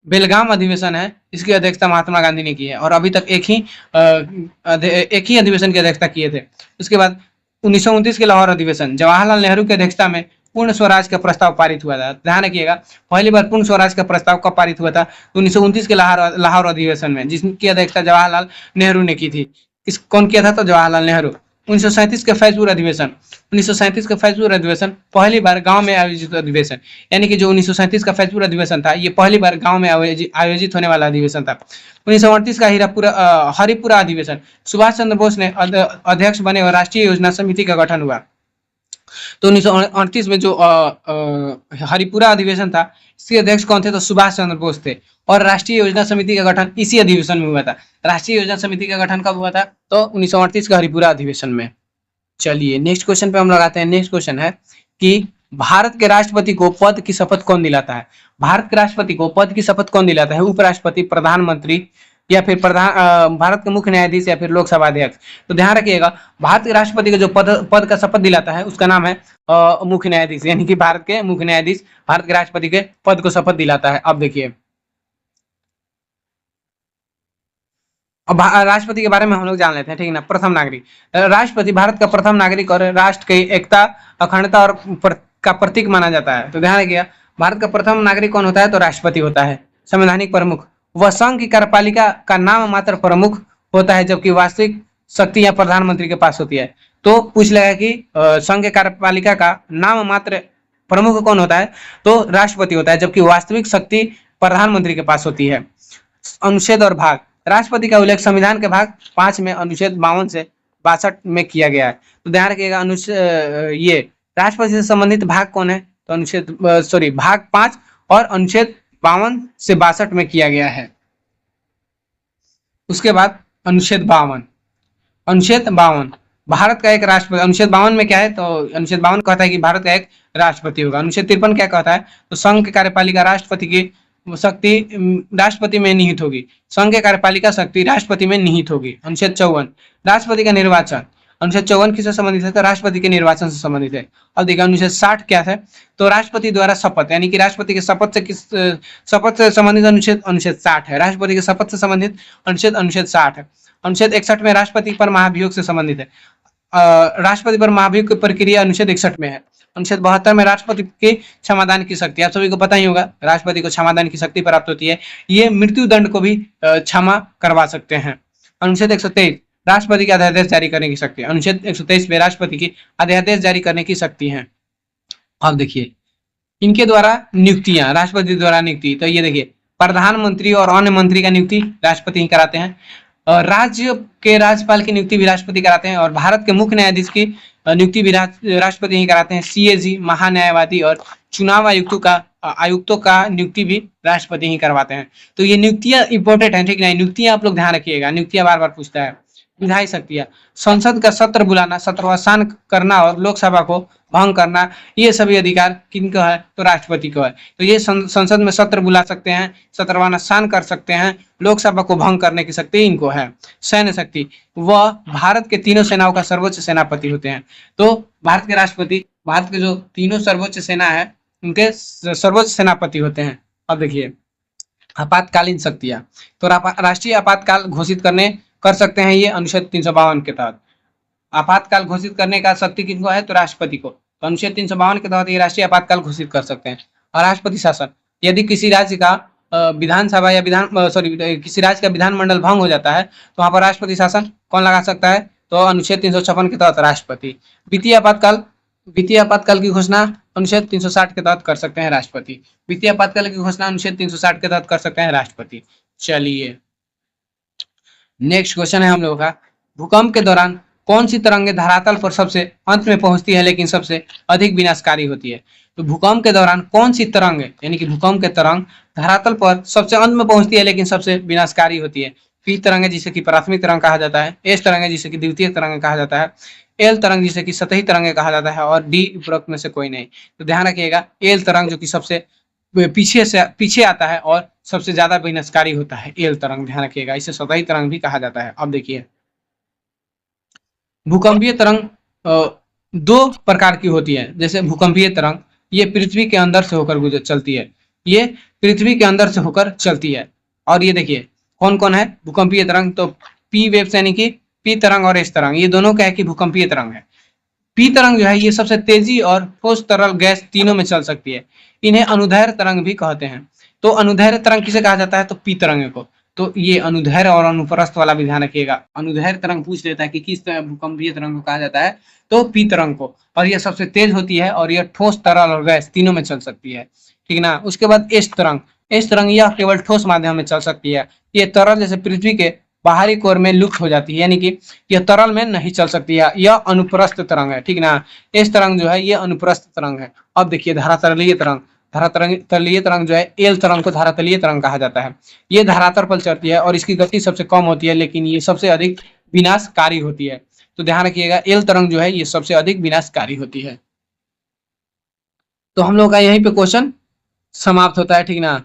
बेलगाम अधिवेशन है, इसकी अध्यक्षता महात्मा गांधी ने की है। और अभी तक एक ही अधिवेशन की अध्यक्षता किए थे। उसके बाद 1929 के लाहौर अधिवेशन, जवाहरलाल नेहरू की अध्यक्षता में पूर्ण स्वराज का प्रस्ताव पारित हुआ था। ध्यान रखिएगा, पहली बार पूर्ण स्वराज का प्रस्ताव कब पारित हुआ था? 1929 के लाहौर अधिवेशन में, जिसकी अध्यक्षता जवाहरलाल नेहरू ने की थी। कौन किया था? तो जवाहरलाल नेहरू। 1937 के फैजपुर अधिवेशन, 1937 का फैजपुर अधिवेशन पहली बार गांव में आयोजित अधिवेशन, यानी कि जो 1937 का फैजपुर अधिवेशन था ये पहली बार गांव में आयोजित होने वाला अधिवेशन था। 1938 का हरिपुरा अधिवेशन, सुभाष चंद्र बोस ने अध्यक्ष बने और राष्ट्रीय योजना समिति का गठन हुआ। तो 1938 में जो हरिपुरा अधिवेशन था, इसके अध्यक्ष कौन थे? तो सुभाष चंद्र बोस थे। और राष्ट्रीय योजना समिति का गठन इसी अधिवेशन में हुआ था। राष्ट्रीय योजना समिति का गठन कब हुआ था? तो 1938 का हरिपुरा अधिवेशन में। चलिए नेक्स्ट क्वेश्चन पे हम लगाते हैं। नेक्स्ट क्वेश्चन है कि भारत के राष्ट्रपति को पद की शपथ कौन दिलाता है? भारत के राष्ट्रपति को पद की शपथ कौन दिलाता है? उपराष्ट्रपति, प्रधानमंत्री, या फिर भारत के मुख्य न्यायाधीश, या फिर लोकसभा अध्यक्ष? तो ध्यान रखिएगा, भारत के राष्ट्रपति को जो पद का शपथ दिलाता है उसका नाम है मुख्य न्यायाधीश, यानी कि भारत के मुख्य न्यायाधीश भारत के राष्ट्रपति के पद को शपथ दिलाता है। अब देखिए अब राष्ट्रपति के बारे में हम लोग जान लेते हैं। ठीक है ना, प्रथम नागरिक, राष्ट्रपति भारत का प्रथम नागरिक और राष्ट्र की एकता, अखंडता और का प्रतीक माना जाता है। तो ध्यान रखिएगा, भारत का प्रथम नागरिक कौन होता है? तो राष्ट्रपति होता है, संवैधानिक प्रमुख। वह संघ की कार्यपालिका का नाम मात्र प्रमुख होता है, जबकि वास्तविक शक्ति या प्रधानमंत्री के पास होती है। तो पूछ लेगा कि संघ के कार्यपालिका का नाम मात्र प्रमुख कौन होता है? तो राष्ट्रपति होता है, जबकि वास्तविक शक्ति प्रधानमंत्री के पास होती है। अनुच्छेद और भाग, राष्ट्रपति का उल्लेख संविधान के भाग 5 में अनुच्छेद 52 से 62 में किया गया है। तो ध्यान रखिएगा, ये राष्ट्रपति से संबंधित भाग कौन है? तो भाग 5 और अनुच्छेद 52 से 62 में किया गया है। उसके बाद अनुच्छेद 52, अनुच्छेद 52 भारत का एक राष्ट्रपति, अनुच्छेद 52 में क्या है तो अनुच्छेद 52 कहता है कि भारत का एक राष्ट्रपति होगा। अनुच्छेद 53 क्या कहता है तो संघ की कार्यपालिका राष्ट्रपति की शक्ति राष्ट्रपति में निहित होगी, संघ की कार्यपालिका शक्ति राष्ट्रपति में निहित होगी। अनुच्छेद 54 राष्ट्रपति का निर्वाचन, अनुच्छेद 54 किससे संबंधित है तो राष्ट्रपति के निर्वाचन से संबंधित है। अब देखिए अनुच्छेद 60 क्या है तो राष्ट्रपति द्वारा शपथ, यानी कि राष्ट्रपति के शपथ से किस शपथ से संबंधित अनुच्छेद अनुच्छेद 60 है। राष्ट्रपति के शपथ से संबंधित अनुच्छेद अनुच्छेद 60 है। अनुच्छेद 61 में राष्ट्रपति पर महाभियोग से संबंधित है, राष्ट्रपति पर महाभियोग की प्रक्रिया अनुच्छेद 61 में है। अनुच्छेद 72 में राष्ट्रपति की क्षमादान की शक्ति, आप सभी को पता ही होगा राष्ट्रपति को क्षमादान की शक्ति प्राप्त होती है, ये मृत्यु दंड को भी क्षमा करवा सकते हैं। अनुच्छेद 123 राष्ट्रपति के अध्यादेश जारी करने की शक्ति, अनुच्छेद 123 में राष्ट्रपति की अध्यादेश जारी करने की शक्ति है। अब देखिए इनके द्वारा नियुक्तियां, राष्ट्रपति द्वारा नियुक्ति, तो ये देखिए प्रधानमंत्री और अन्य मंत्री का नियुक्ति राष्ट्रपति ही कराते हैं, राज्य के राज्यपाल की नियुक्ति भी राष्ट्रपति कराते हैं, और भारत के मुख्य न्यायाधीश की नियुक्ति भी राष्ट्रपति ही कराते हैं। सीएजी महान्यायवादी और चुनाव आयुक्तों का नियुक्ति भी राष्ट्रपति ही करवाते हैं। तो ये नियुक्तियां इंपॉर्टेंट है, ठीक है, नियुक्तियां आप लोग ध्यान रखिएगा, नियुक्तियां बार बार पूछता है। विधायी शक्तियां, संसद का सत्र बुलाना, सत्रवासान करना और लोकसभा को भंग करना, ये सभी अधिकार किनको है तो राष्ट्रपति को है। तो ये संसद में सत्र बुला सकते हैं, सत्रवासान कर सकते हैं, लोकसभा को भंग करने की शक्ति इनको है। सैन्य शक्ति, वह भारत के तीनों सेनाओं का सर्वोच्च सेनापति होते हैं। तो भारत के राष्ट्रपति भारत के जो तीनों सर्वोच्च सेना है उनके सर्वोच्च सेनापति होते हैं। अब देखिए आपातकालीन शक्तियां, तो राष्ट्रीय आपातकाल घोषित कर सकते हैं ये अनुच्छेद 352 के तहत। आपातकाल घोषित करने का शक्ति किनको है तो राष्ट्रपति को, तो अनुच्छेद 352 के तहत ये राष्ट्रीय आपातकाल घोषित कर सकते हैं। और राष्ट्रपति शासन, यदि किसी राज्य का विधानसभा या किसी राज्य का विधानमंडल भंग हो जाता है तो वहां पर राष्ट्रपति शासन कौन लगा सकता है तो अनुच्छेद 356 के तहत राष्ट्रपति। वित्तीय आपातकाल की घोषणा अनुच्छेद 360 के तहत कर सकते हैं राष्ट्रपति। वित्तीय आपातकाल की घोषणा अनुच्छेद 360 के तहत कर सकते हैं राष्ट्रपति। चलिए नेक्स्ट क्वेश्चन है हम लोगों का, भूकंप के दौरान कौन सी तरंगें धरातल पर सबसे अंत में पहुंचती है लेकिन सबसे अधिक विनाशकारी होती है। तो भूकंप के दौरान कौन सी तरंग, यानी कि भूकंप के तरंग धरातल पर सबसे अंत में पहुंचती है लेकिन सबसे विनाशकारी होती है। पी तरंग है जिसे कि प्राथमिक तरंग कहा जाता है, एस तरंग है जिसे कि द्वितीय तरंग कहा जाता है, एल तरंग जिसे कि सतही तरंग कहा जाता है, और डी उपरोक्त में से कोई नहीं। तो ध्यान रखिएगा एल तरंग जो कि सबसे पीछे आता है और सबसे ज्यादा विनाशकारी होता है एल तरंग, ध्यान रखिएगा, इसे सतही तरंग भी कहा जाता है। अब देखिए भूकंपीय तरंग दो प्रकार की होती है। जैसे भूकंपीय तरंग ये पृथ्वी के अंदर से होकर चलती है, ये पृथ्वी के अंदर से होकर चलती है। और ये देखिए कौन कौन है भूकंपीय तरंग, तो पी वेव्स यानी कि पी तरंग और एस तरंग, ये दोनों क्या है कि भूकंपीय तरंग है। पी तरंग जो है ये सबसे तेजी और ठोस तरल गैस तीनों में चल सकती है, इन्हें अनुदैर्घ्य तरंग भी कहते हैं। तो अनुदैर्घ्य तरंग किसे कहा जाता है तो पी तरंग को। तो ये अनुदैर्घ्य और अनुप्रस्थ वाला भी ध्यान रखिएगा, अनुदैर्घ्य तरंग पूछ लेता है कि किस भूकंपीय तरंग को कहा जाता है तो पी तरंग को, और यह सबसे तेज होती है और यह ठोस तरल और गैस तीनों में चल सकती है, ठीक ना। उसके बाद एस तरंग यह केवल ठोस माध्यम में चल सकती है, ये तरल जैसे पृथ्वी के बाहरी कोर में लुप्त हो जाती है, यानी कि यह तरल में नहीं चल सकती है, यह अनुप्रस्थ तरंग है, ठीक ना। इस तरंग जो है ये अनुप्रस्थ तरंग है। अब देखिए धरातलीय तरंग जो है एल तरंग को धरातलीय तरंग कहा जाता है, ये धरातल पर चलती है और इसकी गति सबसे कम होती है लेकिन ये सबसे अधिक विनाशकारी होती है। तो ध्यान रखिएगा एल तरंग जो है ये सबसे अधिक विनाशकारी होती है। तो हम लोग का यहीं पे क्वेश्चन समाप्त होता है, ठीक ना।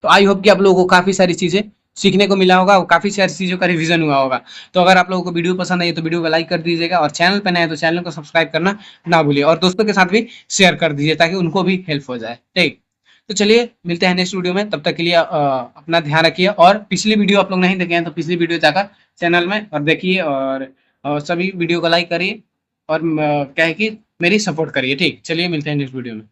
तो आई होप कि आप लोगों को काफी सारी चीजें सीखने को मिला होगा और काफी सारी चीजों का रिवीजन हुआ होगा। तो अगर आप लोगों को वीडियो पसंद आई तो वीडियो को लाइक कर दीजिएगा, और चैनल पर नए तो चैनल को सब्सक्राइब करना ना भूलिए, और दोस्तों के साथ भी शेयर कर दीजिए ताकि उनको भी हेल्प हो जाए, ठीक। तो चलिए मिलते हैं नेक्स्ट वीडियो में, तब तक के लिए अपना ध्यान रखिए। और पिछली वीडियो आप लोग नहीं देखे हैं तो पिछली वीडियो जाकर चैनल में और देखिए, और सभी वीडियो को लाइक करिए और क्या है कि मेरी सपोर्ट करिए, ठीक। चलिए मिलते हैं नेक्स्ट वीडियो में।